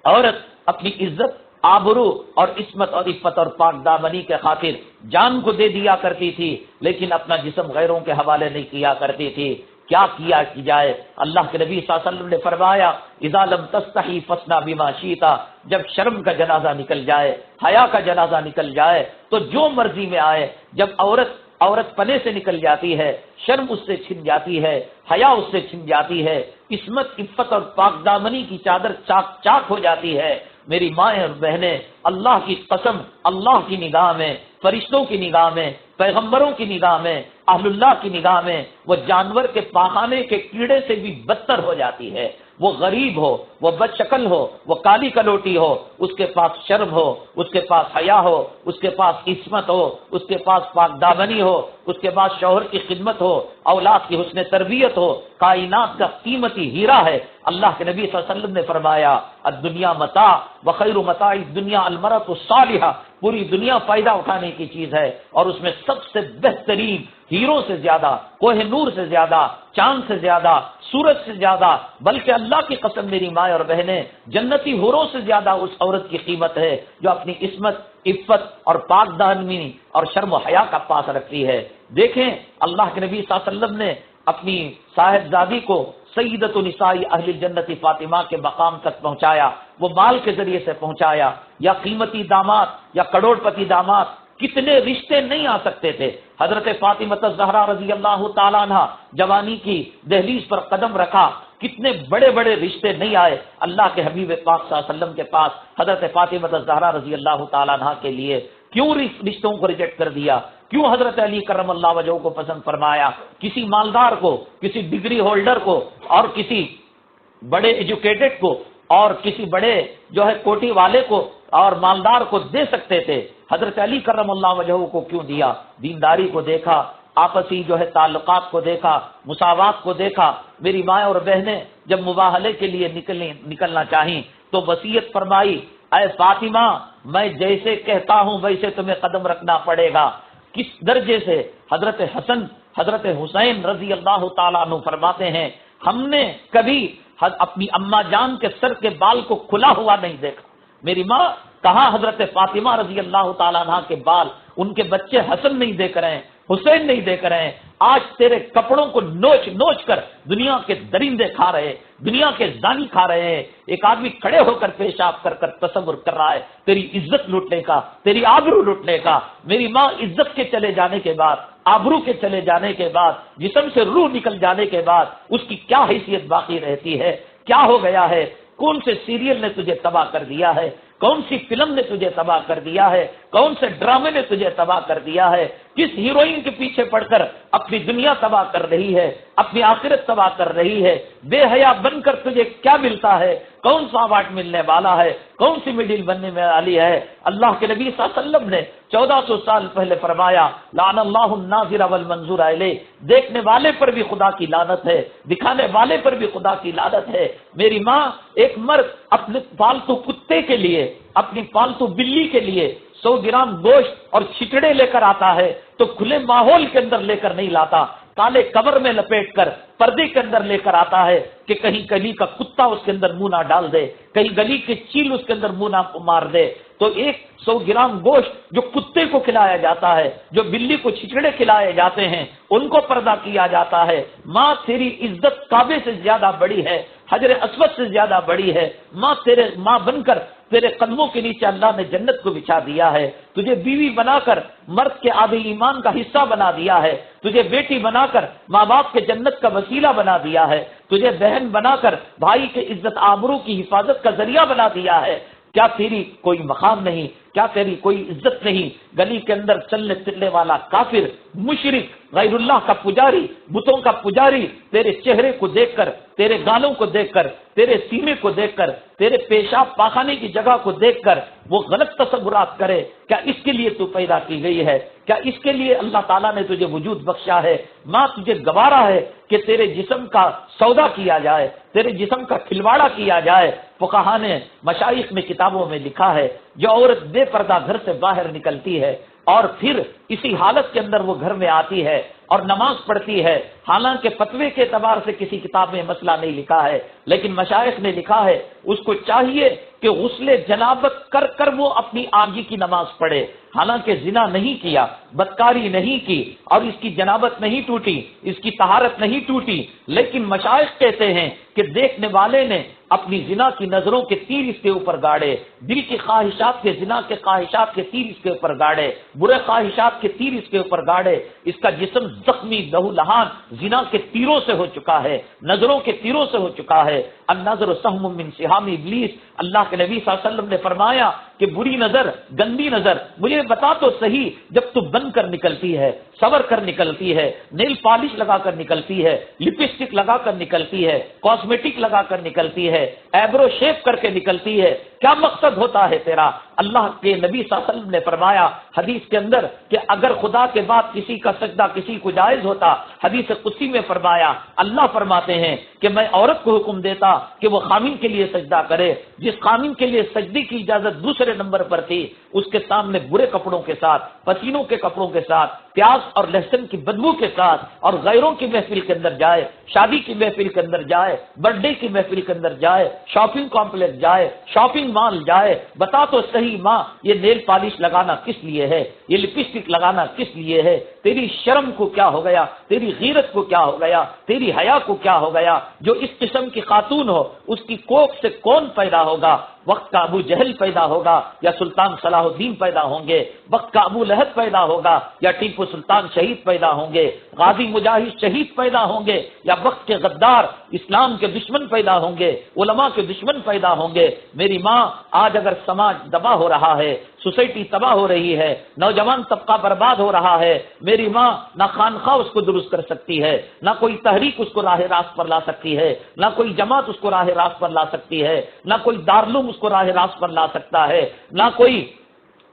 عورت اپنی عزت، آبرو اور عصمت اور عفت اور پاک دامنی کے خاطر جان کو دے دیا کرتی تھی، لیکن اپنا جسم غیروں کے حوالے نہیں کیا کرتی تھی۔ کیا کیا کی جائے؟ اللہ کے نبی صلی اللہ علیہ وسلم نے فرمایا، اذا لم تستحی فاصنع بما شئت، جب شرم کا جنازہ نکل جائے، حیا کا جنازہ نکل جائے تو جو مرضی میں آئے۔ جب عورت پنے سے نکل جاتی ہے، شرم اس سے چھن جاتی ہے، حیا اس سے چھن جاتی ہے، عصمت، عفت اور پاک دامنی کی چادر چاک چاک ہو جاتی ہے۔ میری مائیں اور بہنیں، اللہ کی قسم، اللہ کی نگاہ میں، فرشتوں کی نگاہ میں، پیغمبروں کی نگاہ میں، اہل اللہ کی نگاہ میں وہ جانور کے پاخانے کے کیڑے سے بھی بدتر ہو جاتی ہے۔ وہ غریب ہو، وہ بد شکل ہو، وہ کالی کلوٹی ہو، اس کے پاس شرم ہو، اس کے پاس حیا ہو، اس کے پاس عصمت ہو، اس کے پاس پاک دامنی ہو، اس کے پاس شوہر کی خدمت ہو، اولاد کی حسن تربیت ہو، کائنات کا قیمتی ہیرا ہے۔ اللہ کے نبی صلی اللہ علیہ وسلم نے فرمایا، الدنیا متاع وخیر متاع الدنیا المرأۃ الصالحہ، پوری دنیا فائدہ اٹھانے کی چیز ہے اور اس میں سب سے بہترین، ہیروں سے زیادہ، کوہ نور سے زیادہ، چاند سے زیادہ، سورج سے زیادہ، بلکہ اللہ کی قسم میری ماں اور بہنیں، جنتی حوروں سے زیادہ اس عورت کی قیمت ہے جو اپنی عصمت، عفت اور پاک دامنی اور شرم و حیا کا پاس رکھتی ہے۔ دیکھیں اللہ کے نبی صلی اللہ علیہ وسلم نے اپنی صاحبزادی کو سیدۃ النساء اہل الجنت فاطمہ کے مقام تک پہنچایا، وہ مال کے ذریعے سے پہنچایا، یا قیمتی داماد یا کروڑ پتی داماد، کتنے رشتے نہیں آ سکتے تھے۔ حضرت فاطمہ الزہرا رضی اللہ تعالیٰ عنہ جوانی کی دہلیز پر قدم رکھا، کتنے بڑے بڑے رشتے نہیں آئے اللہ کے حبیب پاک صلی اللہ علیہ وسلم کے پاس حضرت فاطمہ الزہرا رضی اللہ تعالیٰ عنہ کے لیے۔ کیوں رشتوں کو ریجیکٹ کر دیا؟ کیوں حضرت علی کرم اللہ وجہہ کو پسند فرمایا؟ کسی مالدار کو، کسی ڈگری ہولڈر کو اور کسی بڑے ایجوکیٹڈ کو اور کسی بڑے جو ہے کوٹی والے کو اور مالدار کو دے سکتے تھے، حضرت علی کرم اللہ وجہہ کو کیوں دیا؟ دینداری کو دیکھا، آپسی جو ہے تعلقات کو دیکھا، مساوات کو دیکھا۔ میری ماں اور بہنیں جب مباہلے کے لیے نکلنا چاہیں تو وصیت فرمائی، اے فاطمہ میں جیسے کہتا ہوں ویسے تمہیں قدم رکھنا پڑے گا۔ کس درجے سے؟ حضرت حسن، حضرت حسین رضی اللہ تعالیٰ عنہ فرماتے ہیں، ہم نے کبھی اپنی اماں جان کے سر کے بال کو کھلا ہوا نہیں دیکھا۔ میری ماں کہاں حضرت فاطمہ رضی اللہ تعالیٰ عنہ کے بال، ان کے بچے حسن نہیں دیکھ رہے ہیں، حسین نہیں دیکھ رہے ہیں۔ آج تیرے کپڑوں کو نوچ نوچ کر دنیا کے درندے کھا رہے، دنیا کے زانی کھا رہے ہیں۔ ایک آدمی کھڑے ہو کر پیشاب کر کر تصور کر رہا ہے تیری عزت لوٹنے کا، تیری آبرو لوٹنے کا۔ میری ماں عزت کے چلے جانے کے بعد، آبرو کے چلے جانے کے بعد، جسم سے روح نکل جانے کے بعد اس کی کیا حیثیت باقی رہتی ہے؟ کیا ہو گیا ہے؟ کون سے سیریل نے تجھے تباہ کر دیا ہے؟ کون سی فلم نے تجھے تباہ کر دیا ہے، کون سے ڈرامے نے تجھے تباہ کر دیا ہے، کس ہیروئن کے پیچھے پڑ کر اپنی دنیا تباہ کر رہی ہے، اپنی آخرت تباہ کر رہی ہے، بے حیا بن کر تجھے کیا ملتا ہے، کون سا ایوارڈ ملنے والا ہے، کون سی میڈل بننے والی ہے۔ اللہ کے نبی صلی اللہ علیہ وسلم نے 1400 سال پہلے فرمایا لعن اللہ الناظر والمنظور الیہ، دیکھنے والے پر بھی خدا کی لعنت ہے، دکھانے والے پر بھی خدا کی لعنت ہے۔ میری ماں، ایک مرد اپنے پالتو کتے کے لیے، اپنی پالتو بلی کے لیے 100 گرام گوشت اور چھچڑے لے کر آتا ہے تو کھلے ماحول کے اندر لے کر نہیں لاتا، کالے کور میں لپیٹ کر پردے کے اندر لے کر آتا ہے کہ کہیں گلی کا کتا اس کے اندر منہ نہ ڈال دے، کہیں گلی کے چیل اس کے اندر منہ نہ مار دے۔ تو 100 گرام گوشت جو کتے کو کھلایا جاتا ہے، جو بلی کو چھچڑے کھلائے جاتے ہیں، ان کو پردہ کیا جاتا ہے۔ ماں، تیری عزت کعبے سے زیادہ بڑی ہے، حجر اسود سے زیادہ بڑی ہے۔ ماں، تیرے ماں بن کر تیرے قدموں کے نیچے اللہ نے جنت کو بچھا دیا ہے، تجھے بیوی بنا کر مرد کے آب ایمان کا حصہ بنا دیا ہے، تجھے بیٹی بنا کر ماں باپ کے جنت کا وسیلہ بنا دیا ہے، تجھے بہن بنا کر بھائی کے عزت آبرو کی حفاظت کا ذریعہ بنا دیا ہے۔ کیا تیری کوئی مقام نہیں؟ کیا تیری کوئی عزت نہیں؟ گلی کے اندر چلنے پھرنے والا کافر، مشرک، غیر اللہ کا پجاری، بتوں کا پجاری تیرے چہرے کو دیکھ کر، تیرے گالوں کو دیکھ کر، تیرے سینے کو دیکھ کر، تیرے پیشاب پاخانے کی جگہ کو دیکھ کر وہ غلط تصورات کرے، کیا اس کے لیے تو پیدا کی گئی ہے؟ کیا اس کے لیے اللہ تعالیٰ نے تجھے وجود بخشا ہے؟ ماں، تجھے گوارا ہے کہ تیرے جسم کا سودا کیا جائے، تیرے جسم کا کھلواڑا کیا جائے؟ فقہا نے، مشائخ میں، کتابوں میں لکھا ہے، جو عورت بے پردہ گھر سے باہر نکلتی ہے اور پھر اسی حالت کے اندر وہ گھر میں آتی ہے اور نماز پڑھتی ہے، حالانکہ فتوے کے اعتبار سے کسی کتاب میں مسئلہ نہیں لکھا ہے، لیکن مشائخ نے لکھا ہے اس کو چاہیے کہ غسل جنابت کر کر وہ اپنی آگی کی نماز پڑھے، حالانکہ زنا نہیں کیا، بدکاری نہیں کی اور اس کی جنابت نہیں ٹوٹی، اس کی طہارت نہیں ٹوٹی، لیکن مشائخ کہتے ہیں کہ دیکھنے والے نے اپنی زنا کی نظروں کے تیر اس کے اوپر گاڑے، دل کی خواہشات کے، زنا کے خواہشات کے تیر اس کے اوپر گاڑے، برے خواہشات کے تیر اس کے اوپر گاڑے، اس کا جسم زخمی لہو لہان زنا کے تیروں سے ہو چکا ہے، نظروں کے تیروں سے ہو چکا ہے۔ النظر سہم من سہام ابلیس، اللہ کے نبی صلی اللہ علیہ وسلم نے فرمایا کہ بری نظر، گندی نظر، مجھے بتا تو صحیح، جب تو بن کر نکلتی ہے، سور کر نکلتی ہے، نیل پالش لگا کر نکلتی ہے، لپسٹک لگا کر نکلتی ہے، کاسمیٹک لگا کر نکلتی ہے، ایبرو شیپ کر کے نکلتی ہے، کیا مقصد ہوتا ہے تیرا؟ اللہ کے نبی صلی اللہ علیہ وسلم نے فرمایا حدیث کے اندر کہ اگر خدا کے بعد کسی کا سجدہ کسی کو جائز ہوتا، حدیث قدسی میں فرمایا، اللہ فرماتے ہیں کہ میں عورت کو حکم دیتا کہ وہ خامن کے لیے سجدہ کرے، جس خامن کے لیے سجدے کی اجازت دوسرے نمبر پر تھی، اس کے سامنے برے کپڑوں کے ساتھ، پسینوں کے کپڑوں کے ساتھ، پیاز اور لہسن کی بدبو کے ساتھ اور غیروں کی محفل کے اندر جائے، شادی کی محفل کے اندر جائے، برتھ ڈے کی محفل کے اندر جائے، شاپنگ کمپلیکس جائے، شاپنگ مال جائے، بتا تو صحیح ماں، یہ نیل پالش لگانا کس لیے ہے؟ یہ لپسٹک لگانا کس لیے ہے؟ تیری شرم کو کیا ہو گیا؟ تیری غیرت کو کیا ہو گیا؟ تیری حیا کو کیا ہو گیا؟ جو اس قسم کی خاتون ہو اس کی کوکھ سے کون پیدا ہوگا؟ وقت کا ابو جہل پیدا ہوگا یا سلطان صلاح الدین پیدا ہوں گے؟ وقت کا ابو لہب پیدا ہوگا یا ٹیپو سلطان شہید پیدا ہوں گے؟ غازی مجاہد شہید پیدا ہوں گے یا وقت کے غدار اسلام کے دشمن پیدا ہوں گے، علماء کے دشمن پیدا ہوں گے؟ میری ماں، آج اگر سماج تباہ ہو رہا ہے، سوسائٹی تباہ ہو رہی ہے، نوجوان طبقہ برباد ہو رہا ہے، میری ماں، نہ خانخواہ اس کو درست کر سکتی ہے، نہ کوئی تحریک اس کو راہ راست پر لا سکتی ہے، نہ کوئی جماعت اس کو راہ راست پر لا سکتی ہے، نہ کوئی دارالعلوم اس کو راہ راست پر لا سکتا ہے، نہ کوئی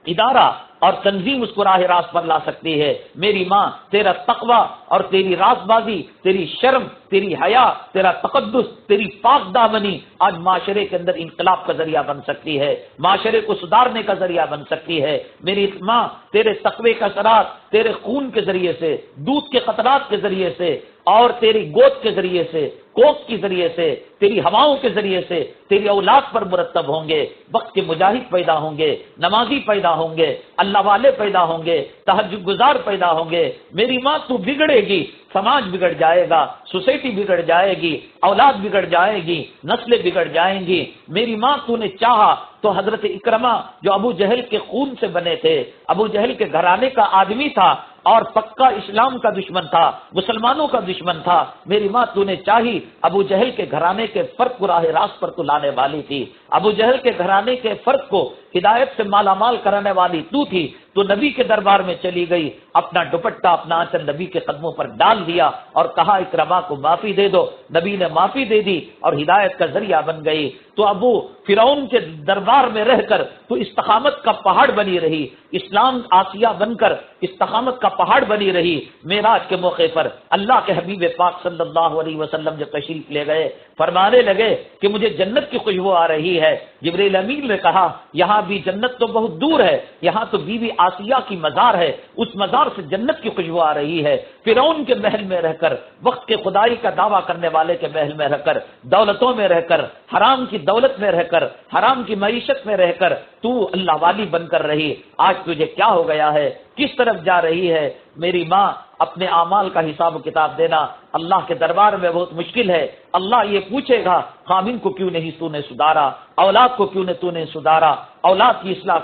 ادارہ اور تنظیم اس کو راہ راست پر لا سکتی ہے۔ میری ماں، تیرا تقوی اور تیری راست بازی، تیری شرم، تیری حیا، تیرا تقدس، تیری پاک دامنی آج معاشرے کے اندر انقلاب کا ذریعہ بن سکتی ہے، معاشرے کو سدھارنے کا ذریعہ بن سکتی ہے۔ میری ماں، تیرے تقوی کا اثرات تیرے خون کے ذریعے سے، دودھ کے قطرات کے ذریعے سے اور تیری گود کے ذریعے سے، کوک کے ذریعے سے، تیری ہواؤں کے ذریعے سے تیری اولاد پر مرتب ہوں گے۔ وقت کے مجاہد پیدا ہوں گے، نمازی پیدا ہوں گے، اللہ والے پیدا ہوں گے، تہجد گزار پیدا ہوں گے۔ میری ماں، تو بگڑے گی، سماج بگڑ جائے گا، سوسائٹی بگڑ جائے گی، اولاد بگڑ جائے گی، نسلیں بگڑ جائیں گی۔ میری ماں، تو نے چاہا تو حضرت اکرمہ جو ابو جہل کے خون سے بنے تھے، ابو جہل کے گھرانے کا آدمی تھا، اور پکا اسلام کا دشمن تھا، مسلمانوں کا دشمن تھا۔ میری ماں تو نے چاہی ابو جہل کے گھرانے کے فرد کو راہ راست پر تو لانے والی تھی، ابو جہل کے گھرانے کے فرد کو ہدایت سے مالا مال کرانے والی تو تھی، تو نبی کے دربار میں چلی گئی، اپنا دوپٹہ اپنا آنچل نبی کے قدموں پر ڈال دیا اور کہا اکرما کو معافی دے دو۔ نبی نے معافی دے دی اور ہدایت کا ذریعہ بن گئی۔ تو ابو فرعون کے دربار میں رہ کر تو استقامت کا پہاڑ بنی رہی، اسلام آسیہ بن کر استقامت کا پہاڑ بنی رہی۔ معراج کے موقع پر اللہ کے حبیب پاک صلی اللہ علیہ وسلم جب تشریف لے گئے، فرمانے لگے کہ مجھے جنت کی خوشبو آ رہی ہے۔ جبرائیل امین نے کہا یہاں بھی جنت تو بہت دور ہے، یہاں تو بی بی آسیہ کی مزار ہے، اس مزار سے جنت کی خوشبو آ رہی ہے۔ فرعون کے محل میں رہ کر، وقت کے خدائی کا دعویٰ کرنے والے کے محل میں رہ کر، دولتوں میں رہ کر، حرام کی دولت میں رہ کر، حرام کی معیشت میں رہ کر تو اللہ والی بن کر رہی، آج تجھے کیا ہو گیا ہے، کس طرف جا رہی ہے؟ میری ماں، اپنے اعمال کا حساب و کتاب دینا اللہ کے دربار میں بہت مشکل ہے۔ اللہ یہ پوچھے گا خامن کو کیوں نہیں تو نے سدھارا، اولاد کو کیوں نہیں تو نے سدھارا، اولاد کی اصلاح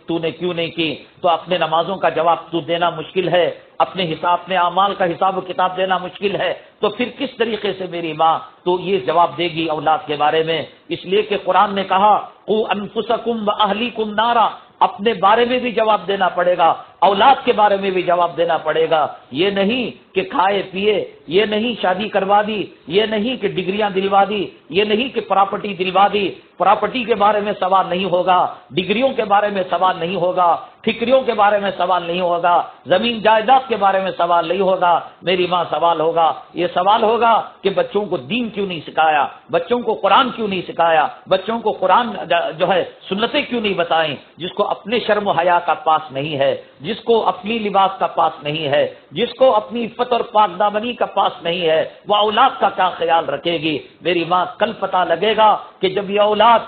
تو نے کیوں نہیں کی؟ تو اپنے نمازوں کا جواب تو دینا مشکل ہے، اپنے اعمال کا حساب و کتاب دینا مشکل ہے، تو پھر کس طریقے سے میری ماں تو یہ جواب دے گی اولاد کے بارے میں؟ اس لیے کہ قرآن نے کہا قوا انفسکم واہلیکم نارا، اپنے بارے میں بھی جواب دینا پڑے گا، اولاد کے بارے میں بھی جواب دینا پڑے گا۔ یہ نہیں کہ کھائے پیے، یہ نہیں شادی کروا دی، یہ نہیں کہ ڈگریاں دلوا دی، یہ نہیں کہ پراپرٹی دلوا دی، پراپرٹی کے بارے میں سوال نہیں ہوگا، ڈگریوں کے بارے میں سوال نہیں ہوگا، ٹھکریوں کے بارے میں سوال نہیں ہوگا، زمین جائیداد کے بارے میں سوال نہیں ہوگا۔ میری ماں سوال ہوگا، یہ سوال ہوگا کہ بچوں کو دین کیوں نہیں سکھایا، بچوں کو قرآن کیوں نہیں سکھایا، بچوں کو قرآن جو ہے سنتیں کیوں نہیں بتائیں؟ جس کو اپنے شرم و حیا کا پاس نہیں ہے، جس کو اپنی لباس کا پاس نہیں ہے، جس کو اپنی عفت اور پاک دامنی کا پاس نہیں ہے، وہ اولاد کا کیا خیال رکھے گی؟ میری ماں کل پتہ لگے گا کہ جب یہ اولاد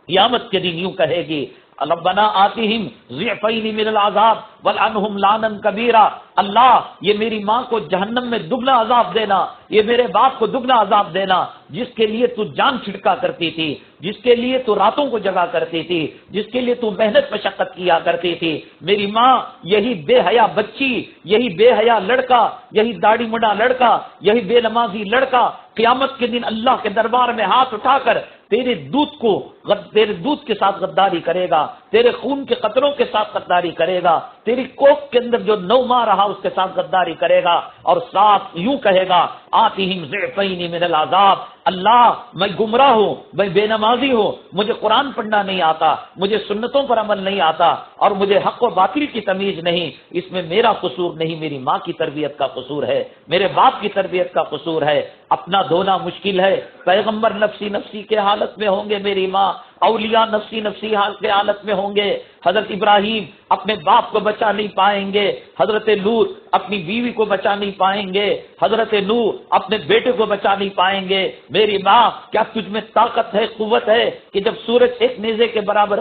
قیامت کے دن یوں کہے گی ربنا آتیہم ضعفین من العذاب والعنہم لانا کبیرا، اللہ یہ میری ماں کو جہنم میں دگنا عذاب دینا، یہ میرے باپ کو دگنا عذاب دینا، جس کے لیے تو جان چھڑکا کرتی تھی، جس کے لیے تو راتوں کو جگا کرتی تھی، جس کے لیے تو محنت مشقت کیا کرتی تھی۔ میری ماں یہی بے حیا بچی، یہی بے حیا لڑکا، یہی داڑھی مڈا لڑکا، یہی بے نمازی لڑکا قیامت کے دن اللہ کے دربار میں ہاتھ اٹھا کر تیرے دودھ کے ساتھ غداری کرے گا، تیرے خون کے قطروں کے ساتھ غداری کرے گا، تیری کوکھ کے اندر جو 9 ماہ رہا اس کے ساتھ غداری کرے گا، اور ساتھ یوں کہے گا آتیہم ضعفین من العذاب، اللہ میں گمراہ ہوں، میں بے نمازی ہوں، مجھے قرآن پڑھنا نہیں آتا، مجھے سنتوں پر عمل نہیں آتا، اور مجھے حق و باطل کی تمیز نہیں، اس میں میرا قصور نہیں، میری ماں کی تربیت کا قصور ہے، میرے باپ کی تربیت کا قصور ہے۔ اپنا دھونا مشکل ہے، پیغمبر نفسی نفسی کے حالت میں ہوں گے، میری ماں اولیاء نفسی نفسی کے حالت میں ہوں گے، حضرت ابراہیم اپنے باپ کو بچا نہیں پائیں گے، حضرت لوط اپنی بیوی کو بچا نہیں پائیں گے، حضرت نوح اپنے بیٹے کو بچا نہیں پائیں گے۔ میری ماں کیا تجھ میں طاقت ہے، قوت ہے کہ جب سورج ایک نیزے کے برابر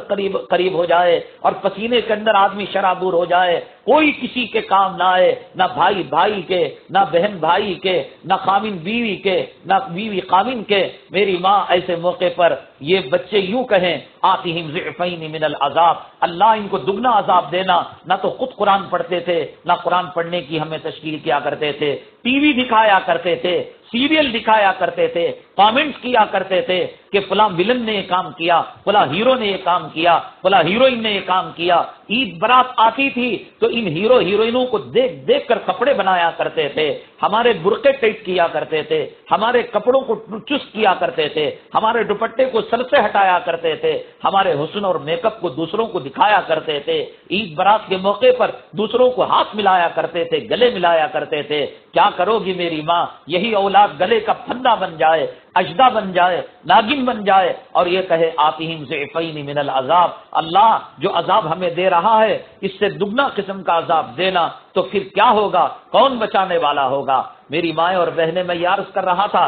قریب ہو جائے اور پسینے کے اندر آدمی شرابور ہو جائے، کوئی کسی کے کام نہ آئے، نہ بھائی کے، نہ بہن بھائی کے، نہ خامن بیوی کے، نہ بیوی خامن کے؟ میری ماں ایسے موقع پر یہ بچے یوں کہیں آتیہم ضعفین من العذاب، اللہ ان کو دگنا عذاب دینا۔ نہ تو خود قرآن پڑھتے تھے، نہ قرآن پڑھنے کی ہمیں تشکیل کیا کرتے تھے، ٹی وی دکھایا کرتے تھے، سیریل دکھایا کرتے تھے، کامنٹس کیا کرتے تھے کہ فلاں ولن نے یہ کام کیا، فلاں ہیرو نے یہ کام کیا، فلاں ہیروئن نے یہ کام کیا۔ عید برات آتی تھی تو ان ہیرو ہیروئنوں کو دیکھ کر کپڑے بنایا کرتے تھے، ہمارے برقعے ٹائٹ کیا کرتے تھے، ہمارے کپڑوں کو چست کیا کرتے تھے، ہمارے دوپٹے کو سر سے ہٹایا کرتے تھے، ہمارے حسن اور میک اپ کو دوسروں کو دکھایا کرتے تھے، عید برات کے موقع پر دوسروں کو ہاتھ ملایا کرتے تھے، گلے ملایا کرتے تھے۔ کیا کرو گی میری ماں؟ یہی اولاد گلے کا پھندا بن جائے، اجدا بن جائے، ناگن بن جائے، اور یہ کہے آتیہم ضعفین من العذاب، اللہ جو عذاب ہمیں دے رہا ہے اس سے دگنا قسم کا عذاب دینا، تو پھر کیا ہوگا؟ کون بچانے والا ہوگا؟ میری مائیں اور بہنیں، میں یہ عرض کر رہا تھا،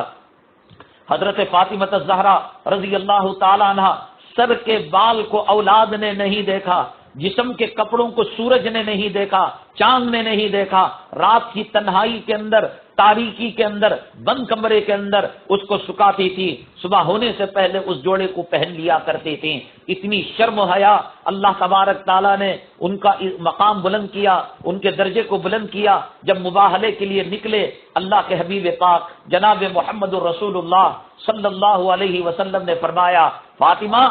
حضرت فاطمہ الزہرا رضی اللہ تعالی عنہ، سر کے بال کو اولاد نے نہیں دیکھا، جسم کے کپڑوں کو سورج نے نہیں دیکھا، چاند نے نہیں دیکھا، رات کی تنہائی کے اندر تاریکی کے اندر بند کمرے کے اندر اس کو سکھاتی تھی، صبح ہونے سے پہلے اس جوڑے کو پہن لیا کرتی تھیں۔ اتنی شرم و حیا اللہ تبارک تعالیٰ نے ان کا مقام بلند کیا، ان کے درجے کو بلند کیا۔ جب مباہلے کے لیے نکلے، اللہ کے حبیب پاک جناب محمد الرسول اللہ صلی اللہ علیہ وسلم نے فرمایا، فاطمہ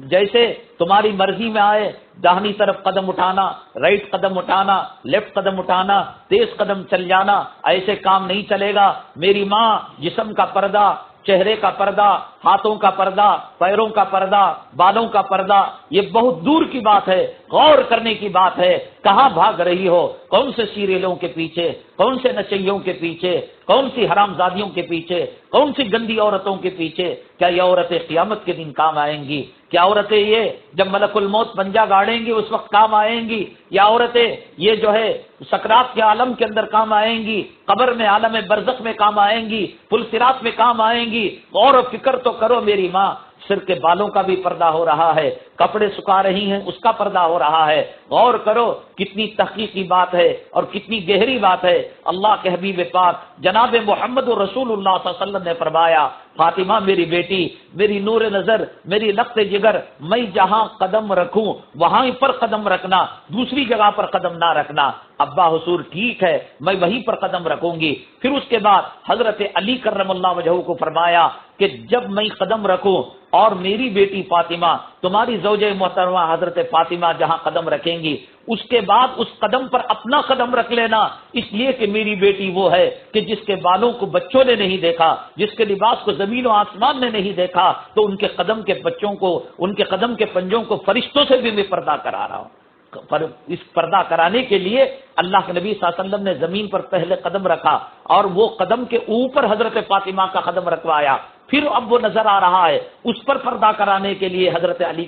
جیسے تمہاری مرضی میں آئے، داہنی طرف قدم اٹھانا، رائٹ قدم اٹھانا، لیفٹ قدم اٹھانا، تیز قدم چل جانا، ایسے کام نہیں چلے گا۔ میری ماں جسم کا پردہ، چہرے کا پردہ، ہاتھوں کا پردہ، پیروں کا پردہ، بالوں کا پردہ، یہ بہت دور کی بات ہے، غور کرنے کی بات ہے۔ کہاں بھاگ رہی ہو؟ کون سے سیریلوں کے پیچھے، کون سے نشیوں کے پیچھے، کون سی حرام زادیوں کے پیچھے، کون سی گندی عورتوں کے پیچھے؟ کیا یہ عورتیں قیامت کے دن کام آئیں گی؟ کیا عورتیں یہ جب ملک الموت پنجہ گاڑیں گی اس وقت کام آئیں گی؟ یا عورتیں یہ جو ہے سکرات کے عالم کے اندر کام آئیں گی، قبر میں عالم برزخ میں کام آئیں گی، پل صراط میں کام آئیں گی؟ غور و فکر تو کرو میری ماں، سر کے بالوں کا بھی پردہ ہو رہا ہے، کپڑے سکھا رہی ہیں اس کا پردہ ہو رہا ہے۔ غور کرو کتنی تحقیقی بات ہے اور کتنی گہری بات ہے۔ اللہ کے حبیب پاک جناب محمد رسول اللہ صلی اللہ علیہ وسلم نے فرمایا، فاطمہ میری بیٹی، میری نور نظر، میری لخت جگر، میں جہاں قدم رکھوں وہاں پر قدم رکھنا، دوسری جگہ پر قدم نہ رکھنا۔ ابا حضور ٹھیک ہے، میں وہیں پر قدم رکھوں گی۔ پھر اس کے بعد حضرت علی کرم اللہ وجہہ کو فرمایا کہ جب میں قدم رکھوں اور میری بیٹی فاطمہ، تمہاری زوجہ محترمہ حضرت فاطمہ جہاں قدم رکھیں گی، اس کے بعد اس قدم پر اپنا قدم رکھ لینا، اس لیے کہ میری بیٹی وہ ہے کہ جس کے بالوں کو بچوں نے نہیں دیکھا، جس کے لباس کو زمین و آسمان نے نہیں دیکھا، تو ان کے قدم کے بچوں کو، ان کے قدم کے پنجوں کو فرشتوں سے بھی میں پردہ کرا رہا ہوں۔ پر اس پردہ کرانے کے لیے اللہ کے نبی صلی اللہ علیہ وسلم نے زمین پر پہلے قدم رکھا اور وہ قدم کے اوپر حضرت فاطمہ کا قدم رکھوایا، پھر اب وہ نظر آ رہا ہے اس پر پردہ کرانے کے لیے حضرت علی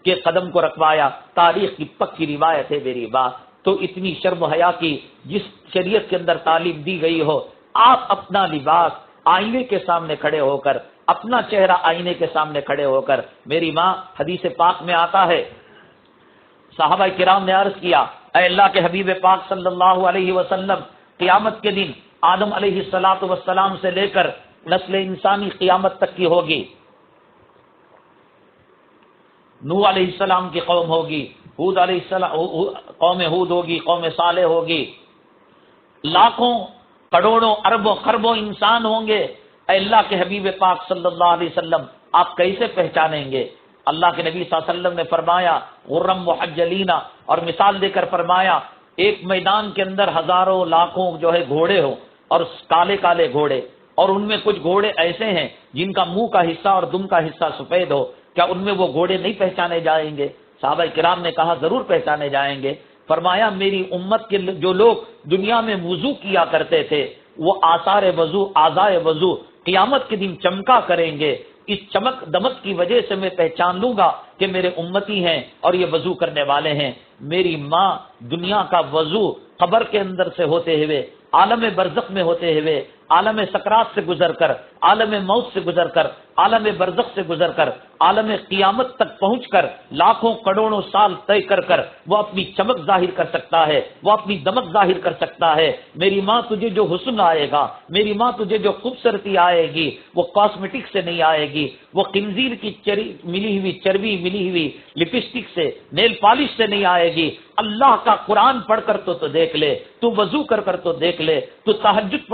کے قدم کو رکھوایا۔ تاریخ کی پکی روایت ہے میری بات۔ تو اتنی شرم و حیا کی جس شریعت کے اندر تعلیم دی گئی ہو، آپ اپنا لباس آئینے کے سامنے کھڑے ہو کر، اپنا چہرہ آئینے کے سامنے کھڑے ہو کر، میری ماں حدیث پاک میں آتا ہے، صحابہ کرام نے عرض کیا، اے اللہ کے حبیب پاک صلی اللہ علیہ وسلم، قیامت کے دن آدم علیہ السلام سے لے کر نسل انسانی قیامت تک کی ہوگی۔ نوح علیہ السلام کی قوم ہوگی، ہود علیہ السلام قوم ہود ہوگی، قوم صالح ہوگی، لاکھوں کروڑوں اربوں خربوں انسان ہوں گے۔ اے اللہ کے حبیب پاک صلی اللہ علیہ وسلم، آپ کیسے پہچانیں گے؟ اللہ کے نبی صلی اللہ علیہ وسلم نے فرمایا غرم محجلین، اور مثال دے کر فرمایا ایک میدان کے اندر ہزاروں لاکھوں جو ہے گھوڑے ہوں اور کالے کالے گھوڑے، اور ان میں کچھ گھوڑے ایسے ہیں جن کا منہ کا حصہ اور دم کا حصہ سفید ہو، کیا ان میں وہ گھوڑے نہیں پہچانے جائیں گے؟ صحابہ کرام نے کہا ضرور پہچانے جائیں گے۔ فرمایا میری امت کے جو لوگ دنیا میں وضو کیا کرتے تھے، وہ آثار وضو، اعضائے وضو قیامت کے دن چمکا کریں گے۔ اس چمک دمک کی وجہ سے میں پہچان لوں گا کہ میرے امتی ہیں اور یہ وضو کرنے والے ہیں۔ میری ماں دنیا کا وضو قبر کے اندر سے ہوتے ہوئے، عالم برزخ میں ہوتے ہوئے، عالم سکرات سے گزر کر، عالم موت سے گزر کر، عالم برزخ سے گزر کر، عالم قیامت تک پہنچ کر لاکھوں کروڑوں سال طے کر کر وہ اپنی چمک ظاہر کر سکتا ہے، وہ اپنی دمک ظاہر کر سکتا ہے۔ میری ماں تجھے جو حسن آئے گا، میری ماں تجھے جو خوبصورتی آئے گی، وہ کاسمیٹک سے نہیں آئے گی، وہ خنزیر کی ملی ہوئی چربی ملی ہوئی لپسٹک سے، نیل پالش سے نہیں آئے گی۔ اللہ کا قرآن پڑھ کر تو دیکھ لے، تو وضو کر کر تو دیکھ لے، تو تہجد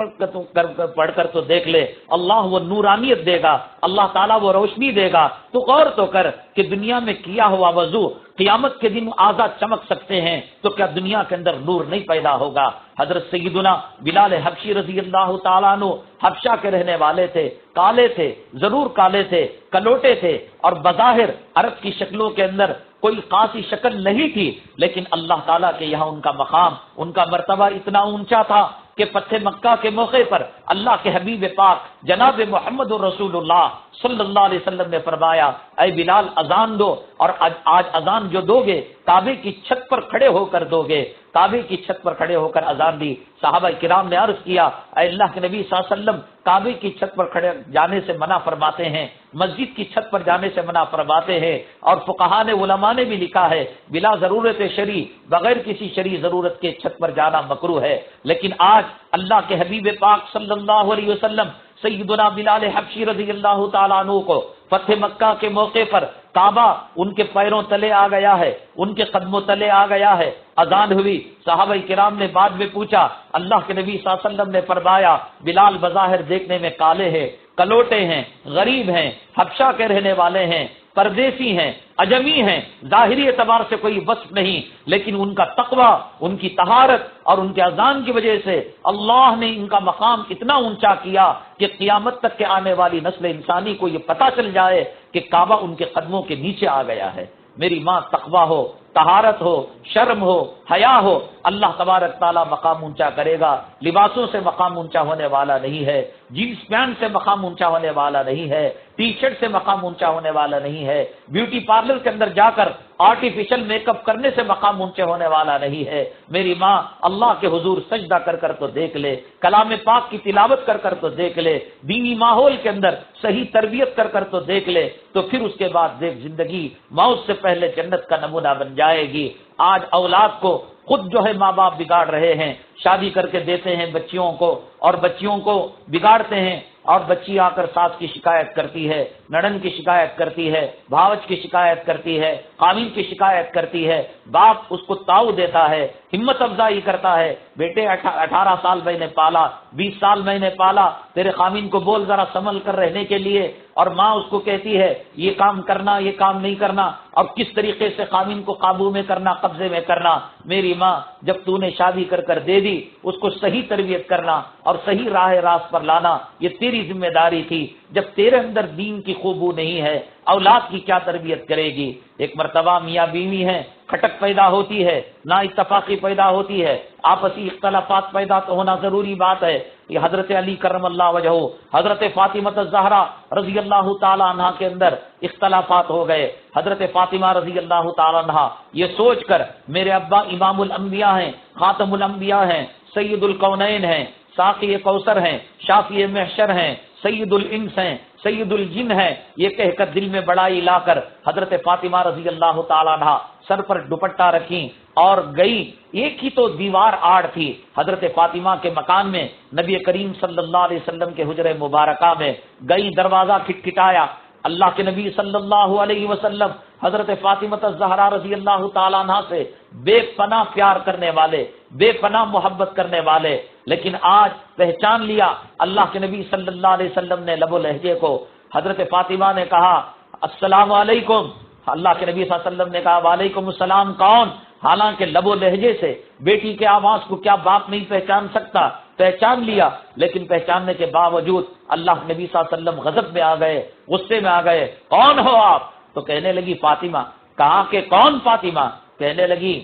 پڑھ کر تو دیکھ لے، اللہ وہ نورانیت دے گا، اللہ تعالیٰ وہ روشنی دے گا۔ تو غور تو کر کہ دنیا میں کیا ہوا وضو قیامت کے دن آزاد چمک سکتے ہیں، تو کیا دنیا کے اندر نور نہیں پیدا ہوگا؟ حضرت سیدنا بلال حبشی رضی اللہ تعالیٰ عنہ حبشہ کے رہنے والے تھے، کالے تھے، ضرور کالے تھے، کلوٹے تھے، اور بظاہر عرب کی شکلوں کے اندر کوئی خاصی شکل نہیں تھی، لیکن اللہ تعالیٰ کے یہاں ان کا مقام، ان کا مرتبہ اتنا اونچا تھا کہ فتح مکہ کے موقع پر اللہ کے حبیب پاک جناب محمد رسول اللہ صلی اللہ علیہ وسلم نے فرمایا، اے بلال اذان دو اور آج اذان جو دو گے کعبے کی چھت پر کھڑے ہو کر دو گے، کعبے کی چھت پر کھڑے ہو کر اذان دی۔ صحابہ کرام نے عرض کیا اے اللہ کے نبی صلی اللہ علیہ وسلم، کعبے کی چھت پر کھڑے جانے سے منع فرماتے ہیں، مسجد کی چھت پر جانے سے منع فرماتے ہیں، اور فقہاء نے علماء نے بھی لکھا ہے بلا ضرورت شرعی، بغیر کسی شرعی ضرورت کے چھت پر جانا مکروہ ہے۔ لیکن آج اللہ کے حبیب پاک صلی اللہ علیہ وسلم سیدنا بلال حبشی رضی اللہ تعالیٰ عنہ کو فتح مکہ کے موقع پر کعبہ ان کے پیروں تلے آ گیا ہے، ان کے قدموں تلے آ گیا ہے، اذان ہوئی، صحابہ کرام نے بعد میں پوچھا، اللہ کے نبی صلی اللہ علیہ وسلم نے فرمایا بلال بظاہر دیکھنے میں کالے ہیں، کلوٹے ہیں، غریب ہیں، حبشہ کے رہنے والے ہیں، پردیسی ہیں، اجمی ہیں، ظاہری اعتبار سے کوئی وصف نہیں، لیکن ان کا تقوی، ان کی طہارت اور ان کے اذان کی وجہ سے اللہ نے ان کا مقام اتنا اونچا کیا کہ قیامت تک کے آنے والی نسل انسانی کو یہ پتہ چل جائے کہ کعبہ ان کے قدموں کے نیچے آ گیا ہے۔ میری ماں، تقوی ہو، طہارت ہو، شرم ہو، حیا ہو، اللہ تبارک تعالیٰ مقام اونچا کرے گا۔ لباسوں سے مقام اونچا ہونے والا نہیں ہے، جینس پینٹ سے مقام اونچا ہونے والا نہیں ہے، ٹی شرٹ سے مقام اونچا ہونے والا نہیں ہے، بیوٹی پارلر کے اندر جا کر آرٹیفیشل میک اپ کرنے سے مقام اونچے ہونے والا نہیں ہے۔ میری ماں، اللہ کے حضور سجدہ کر کر تو دیکھ لے، کلام پاک کی تلاوت کر کر تو دیکھ لے، دینی ماحول کے اندر صحیح تربیت کر کر تو دیکھ لے، تو پھر اس کے بعد دیکھ زندگی موت سے پہلے جنت کا نمونہ بن جائے گی۔ آج اولاد کو خود جو ہے ماں باپ بگاڑ رہے ہیں، شادی کر کے دیتے ہیں بچیوں کو اور بچیوں کو بگاڑتے ہیں، اور بچی آ کر ساس کی شکایت کرتی ہے، نڑن کی شکایت کرتی ہے، بھاوج کی شکایت کرتی ہے، قامین کی شکایت کرتی ہے، باپ اس کو تاؤ دیتا ہے، ہمت افزائی کرتا ہے، بیٹے 18 سال میں نے پالا، 20 سال میں نے پالا، تیرے قامین کو بول ذرا سنبھل کر رہنے کے لیے، اور ماں اس کو کہتی ہے یہ کام کرنا، یہ کام نہیں کرنا، اور کس طریقے سے قامین کو قابو میں کرنا، قبضے میں کرنا۔ میری ماں، جب تو نے شادی کر کر دے دی، اس کو صحیح تربیت کرنا اور صحیح راہ راست پر لانا یہ تیری ذمہ داری تھی۔ جب تیرے اندر دین کی خوبو نہیں ہے، اولاد کی کیا تربیت کرے گی؟ ایک مرتبہ میاں بیوی ہیں، کھٹک پیدا ہوتی ہے، نا اتفاقی پیدا ہوتی ہے، آپسی اختلافات پیدا تو ہونا ضروری بات ہے۔ یہ حضرت علی کرم اللہ وجہہ، حضرت فاطمہ الزہرا رضی اللہ تعالی عنہا کے اندر اختلافات ہو گئے۔ حضرت فاطمہ رضی اللہ تعالی عنہا یہ سوچ کر میرے ابا امام الانبیاء ہیں، خاتم الانبیاء ہیں، سید الکونین ہیں، ساقی کوثر ہیں، شافی محشر ہیں، سید الانس ہیں، سید الجن ہیں، یہ کہہ کر دل میں بڑائی لا کر حضرت فاطمہ رضی اللہ تعالی عنہا سر پر دوپٹہ رکھی اور گئی۔ ایک ہی تو دیوار آڑ تھی حضرت فاطمہ کے مکان میں، نبی کریم صلی اللہ علیہ وسلم کے حجرہ مبارکہ میں گئی، دروازہ کھٹکھٹایا، اللہ کے نبی صلی اللہ علیہ وسلم حضرت فاطمہ الزہرا رضی اللہ تعالیٰ عنہ سے بے پناہ پیار کرنے والے، بے پناہ محبت کرنے والے، لیکن آج پہچان لیا اللہ کے نبی صلی اللہ علیہ وسلم نے لب و لہجے کو۔ حضرت فاطمہ نے کہا السلام علیکم، اللہ کے نبی صلی اللہ علیہ وسلم نے کہا وعلیکم السلام، کون؟ حالانکہ لب و لہجے سے بیٹی کے آواز کو کیا باپ نہیں پہچان سکتا؟ پہچان لیا، لیکن پہچاننے کے باوجود اللہ کے نبی صلی اللہ علیہ وسلم غضب میں آ گئے، غصے میں آ گئے، کون ہو آپ؟ تو کہنے لگی فاطمہ۔ کہا کہ کون فاطمہ؟ کہنے لگی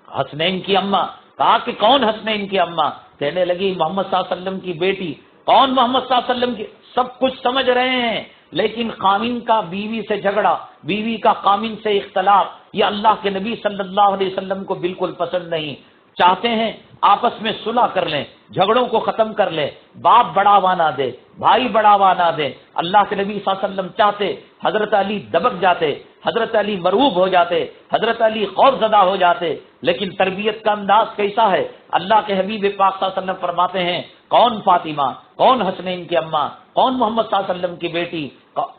حسنین کی اماں۔ کہا کہ کون حسنین کی اماں؟ کہنے لگی محمد صلی اللہ علیہ وسلم کی بیٹی۔ کون محمد صلی اللہ علیہ وسلم کی؟ سب کچھ سمجھ رہے ہیں، لیکن قامین کا بیوی سے جھگڑا، بیوی کا قامین سے اختلاف، یہ اللہ کے نبی صلی اللہ علیہ وسلم کو بالکل پسند نہیں۔ چاہتے ہیں آپس میں صلح کر لیں، جھگڑوں کو ختم کر لیں، باپ بڑھاوا نہ دے، بھائی بڑھاوا نہ دے۔ اللہ کے نبی صلی اللہ علیہ وسلم چاہتے حضرت علی دبک جاتے، حضرت علی مرعوب ہو جاتے، حضرت علی خوف زدہ ہو جاتے، لیکن تربیت کا انداز کیسا ہے؟ اللہ کے حبیب پاک صلی اللہ علیہ وسلم فرماتے ہیں کون فاطمہ، کون حسنین کی اماں، کون محمد صلی اللہ علیہ وسلم کی بیٹی؟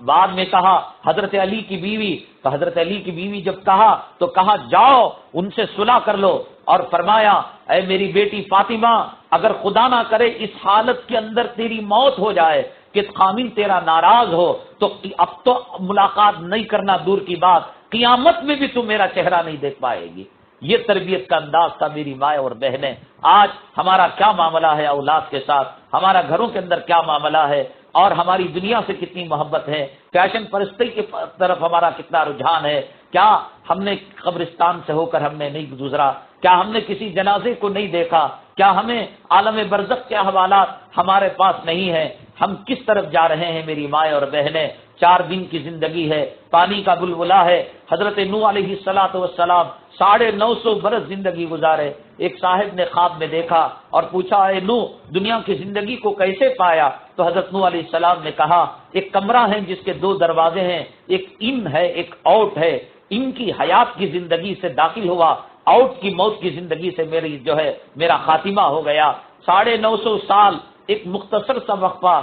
بعد میں کہا حضرت علی کی بیوی، تو حضرت علی کی بیوی جب کہا تو کہا جاؤ ان سے صلح کر لو، اور فرمایا اے میری بیٹی فاطمہ، اگر خدا نہ کرے اس حالت کے اندر تیری موت ہو جائے کہ قامین تیرا ناراض ہو، تو اب تو ملاقات نہیں کرنا دور کی بات، قیامت میں بھی تو میرا چہرہ نہیں دیکھ پائے گی۔ یہ تربیت کا انداز تھا میری مائیں اور بہنیں۔ آج ہمارا کیا معاملہ ہے اولاد کے ساتھ؟ ہمارا گھروں کے اندر کیا معاملہ ہے؟ اور ہماری دنیا سے کتنی محبت ہے؟ فیشن پرستی کی طرف ہمارا کتنا رجحان ہے؟ کیا ہم نے قبرستان سے ہو کر ہم نے نہیں گزرا؟ کیا ہم نے کسی جنازے کو نہیں دیکھا؟ کیا ہمیں عالم برزخ کے حوالات ہمارے پاس نہیں ہیں؟ ہم کس طرف جا رہے ہیں میری مائیں اور بہنیں؟ 4 دن کی زندگی ہے، پانی کا بلبلا ہے۔ حضرت نوح علیہ السلام 950 برس زندگی گزارے۔ ایک صاحب نے خواب میں دیکھا اور پوچھا، اے نوح دنیا کی زندگی کو کیسے پایا؟ تو حضرت نوح علیہ السلام نے کہا، ایک کمرہ ہے جس کے 2 دروازے ہیں، ایک ان ہے ایک آؤٹ ہے، ان کی حیات کی زندگی سے داخل ہوا، آؤٹ کی موت کی زندگی سے میرا خاتمہ ہو گیا۔ 950 سال ایک مختصر سا وقفہ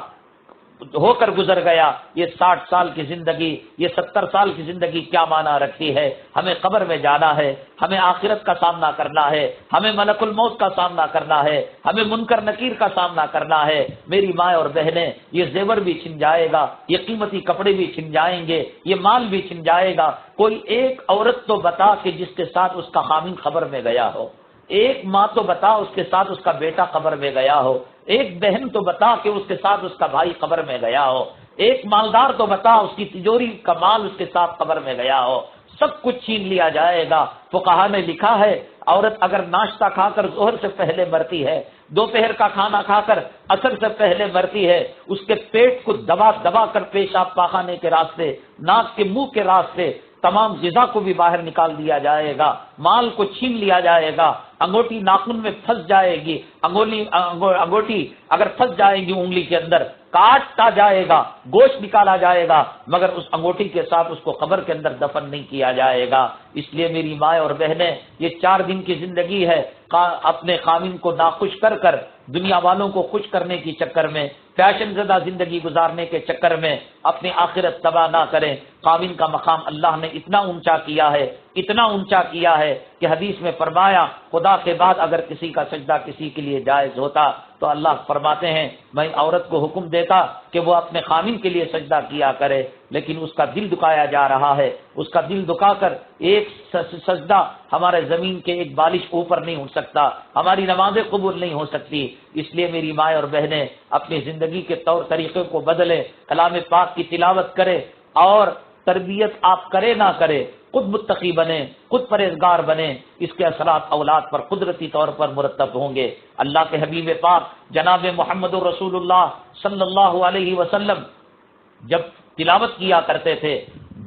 ہو کر گزر گیا۔ یہ 60 سال کی زندگی، یہ 70 سال کی زندگی کیا معنی رکھتی ہے؟ ہمیں قبر میں جانا ہے، ہمیں آخرت کا سامنا کرنا ہے، ہمیں ملک الموت کا سامنا کرنا ہے، ہمیں منکر نکیر کا سامنا کرنا ہے۔ میری ماں اور بہنیں، یہ زیور بھی چھن جائے گا، یہ قیمتی کپڑے بھی چھن جائیں گے، یہ مال بھی چھن جائے گا۔ کوئی ایک عورت تو بتا کہ جس کے ساتھ اس کا خاوند قبر میں گیا ہو، ایک ماں تو بتا اس کے ساتھ اس کا بیٹا قبر میں گیا ہو، ایک بہن تو بتا کہ اس کے ساتھ اس کا بھائی قبر میں گیا ہو، ایک مالدار تو بتا اس کی تجوری کا مال اس کے ساتھ قبر میں گیا ہو۔ سب کچھ چھین لیا جائے گا۔ فقہا نے لکھا ہے، عورت اگر ناشتہ کھا کر ظہر سے پہلے مرتی ہے، دوپہر کا کھانا کھا کر عصر سے پہلے مرتی ہے، اس کے پیٹ کو دبا دبا کر پیشاب پاخانے کے راستے، ناک کے منہ کے راستے تمام غذا کو بھی باہر نکال دیا جائے گا، مال کو چھین لیا جائے گا، انگوٹھی ناخن میں پھنس جائے گی، انگوٹھی اگر پھنس جائے گی انگلی کے اندر کاٹا جائے گا، گوشت نکالا جائے گا، مگر اس انگوٹھی کے ساتھ اس کو قبر کے اندر دفن نہیں کیا جائے گا۔ اس لیے میری ماں اور بہنیں، یہ 4 دن کی زندگی ہے، اپنے خاوند کو ناخوش کر کر، دنیا والوں کو خوش کرنے کے چکر میں، فیشن زدہ زندگی گزارنے کے چکر میں اپنی آخرت تباہ نہ کریں۔ خاوند کا مقام اللہ نے اتنا اونچا کیا ہے، اتنا اونچا کیا ہے کہ حدیث میں فرمایا، خدا کے بعد اگر کسی کا سجدہ کسی کے لیے جائز ہوتا تو اللہ فرماتے ہیں میں عورت کو حکم دیتا کہ وہ اپنے خاوند کے لیے سجدہ کیا کرے، لیکن اس کا دل دکھایا جا رہا ہے، اس کا دل دکھا کر ایک سجدہ ہمارے زمین کے ایک بالش اوپر نہیں اٹھ سکتا، ہماری نمازیں قبول نہیں ہو سکتی۔ اس لیے میری ماں اور بہنیں اپنی زندگی کے طور طریقے کو بدلیں، کلام پاک کی تلاوت کرے اور تربیت آپ کرے نہ کرے، خود متقی بنے، خود پرہیزگار بنے، اس کے اثرات اولاد پر قدرتی طور پر مرتب ہوں گے۔ اللہ کے حبیب پاک جناب محمد رسول اللہ صلی اللہ علیہ وسلم جب تلاوت کیا کرتے تھے،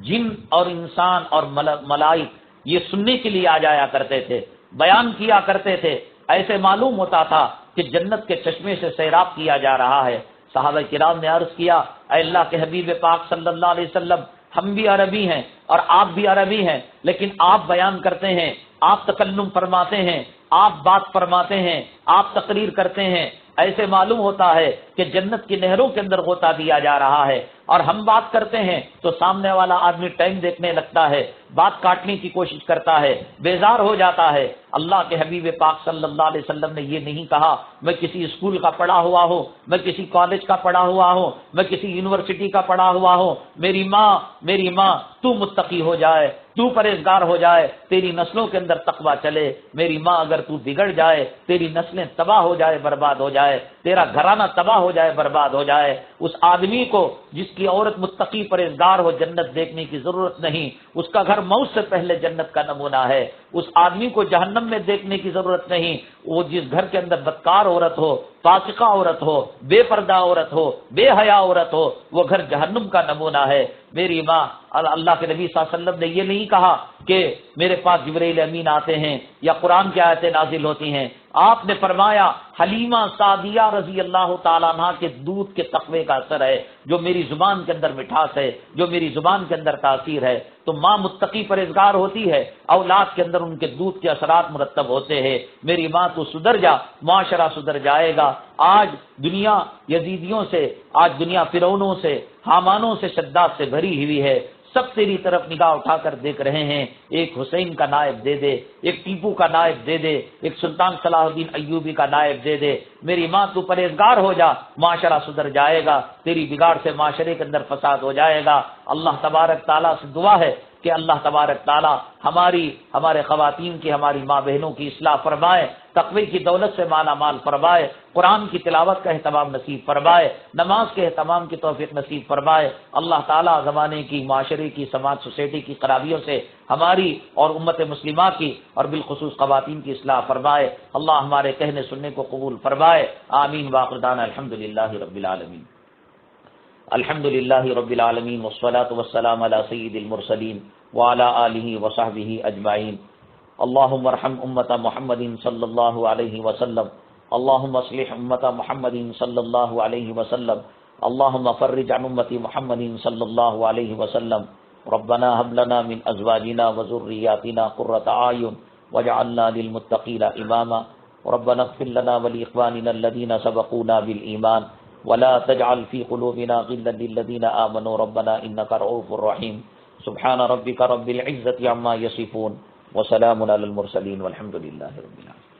جن اور انسان اور ملائک یہ سننے کے لیے آ جایا کرتے تھے، بیان کیا کرتے تھے، ایسے معلوم ہوتا تھا کہ جنت کے چشمے سے سیراب کیا جا رہا ہے۔ صحابہ کرام نے عرض کیا، اے اللہ کے حبیب پاک صلی اللہ علیہ وسلم، ہم بھی عربی ہیں اور آپ بھی عربی ہیں، لیکن آپ بیان کرتے ہیں، آپ تکلم فرماتے ہیں، آپ بات فرماتے ہیں، آپ تقریر کرتے ہیں، ایسے معلوم ہوتا ہے کہ جنت کی نہروں کے اندر غوطہ دیا جا رہا ہے، اور ہم بات کرتے ہیں تو سامنے والا آدمی ٹائم دیکھنے لگتا ہے، بات کاٹنے کی کوشش کرتا ہے، بیزار ہو جاتا ہے۔ اللہ کے حبیب پاک صلی اللہ علیہ وسلم نے یہ نہیں کہا میں کسی اسکول کا پڑھا ہوا ہوں، میں کسی کالج کا پڑھا ہوا ہوں، میں کسی یونیورسٹی کا پڑھا ہوا ہوں، میری ماں تو متقی ہو جائے، تو پرہیزگار ہو جائے، تیری نسلوں کے اندر تقویٰ چلے۔ میری ماں اگر تو بگڑ جائے، تیری نسلیں تباہ ہو جائے، برباد ہو جائے، تیرا گھرانہ تباہ ہو جائے، برباد ہو جائے۔ اس آدمی کو جس کی عورت متقی پرہیزگار ہو، جنت دیکھنے کی ضرورت نہیں، اس کا گھر موت سے پہلے جنت کا نمونہ ہے۔ اس آدمی کو جہنم میں دیکھنے کی ضرورت نہیں، وہ جس گھر کے اندر بدکار عورت ہو، فاسقہ عورت ہو، بے پردہ عورت ہو، بے حیا عورت ہو، وہ گھر جہنم کا نمونہ ہے۔ میری ماں، اللہ کے نبی صلی اللہ علیہ وسلم نے یہ نہیں کہا کہ میرے پاس جبرائیل امین آتے ہیں یا قرآن کی آیتیں نازل ہوتی ہیں، آپ نے فرمایا حلیمہ سعدیہ رضی اللہ تعالیٰ عنہ کے دودھ کے تقوی کا اثر ہے، جو میری زبان کے اندر مٹھاس ہے، جو میری زبان کے اندر تاثیر ہے۔ تو ماں متقی پرہیزگار ہوتی ہے، اولاد کے اندر ان کے دودھ کے اثرات مرتب ہوتے ہیں۔ میری ماں تو سدھر جا، معاشرہ سدھر جائے گا۔ آج دنیا یزیدیوں سے، آج دنیا فرعونوں سے، حامانوں سے، شداد سے بھری ہوئی ہے، سب تیری طرف نگاہ اٹھا کر دیکھ رہے ہیں، ایک حسین کا نائب دے دے، ایک ٹیپو کا نائب دے دے، ایک سلطان صلاح الدین ایوبی کا نائب دے دے۔ میری ماں تو پرہیزگار ہو جا، معاشرہ سدھر جائے گا، تیری بگاڑ سے معاشرے کے اندر فساد ہو جائے گا۔ اللہ تبارک تعالیٰ سے دعا ہے کہ اللہ تبارک تعالیٰ ہمارے خواتین کی، ہماری ماں بہنوں کی اصلاح فرمائے، تقوی کی دولت سے مالا مال فرمائے، قرآن کی تلاوت کا اہتمام نصیب فرمائے، نماز کے اہتمام کی توفیق نصیب فرمائے۔ اللہ تعالیٰ زمانے کی، معاشرے کی، سماج سوسائٹی کی خرابیوں سے ہماری اور امت مسلمہ کی اور بالخصوص خواتین کی اصلاح فرمائے۔ اللہ ہمارے کہنے سننے کو قبول فرمائے۔ آمین۔ واخر دعوانا الحمدللہ رب العالمین۔ الحمدللہ رب العالمین والصلاة والسلام علی سید المرسلین وعلی آلہ وصحبہ اجمعین. اللہم ارحم امت محمد صلی اللہ علیہ وسلم. اللہم اصلح امت محمد صلی اللہ علیہ وسلم. اللہم فرج عن امت محمد صلی اللہ علیہ وسلم. ربنا هب لنا من ازواجنا وذرياتنا قرة اعین واجعلنا للمتقین اماما. ربنا اغفر لنا ولاخواننا الذين سبقونا بالایمان ولا تجعل في قلوبنا غلا للذين آمنوا ربنا إنك رؤوف رحيم. سبحان ربك رب العزة عما يصفون وسلام على المرسلين والحمد لله رب العالمين.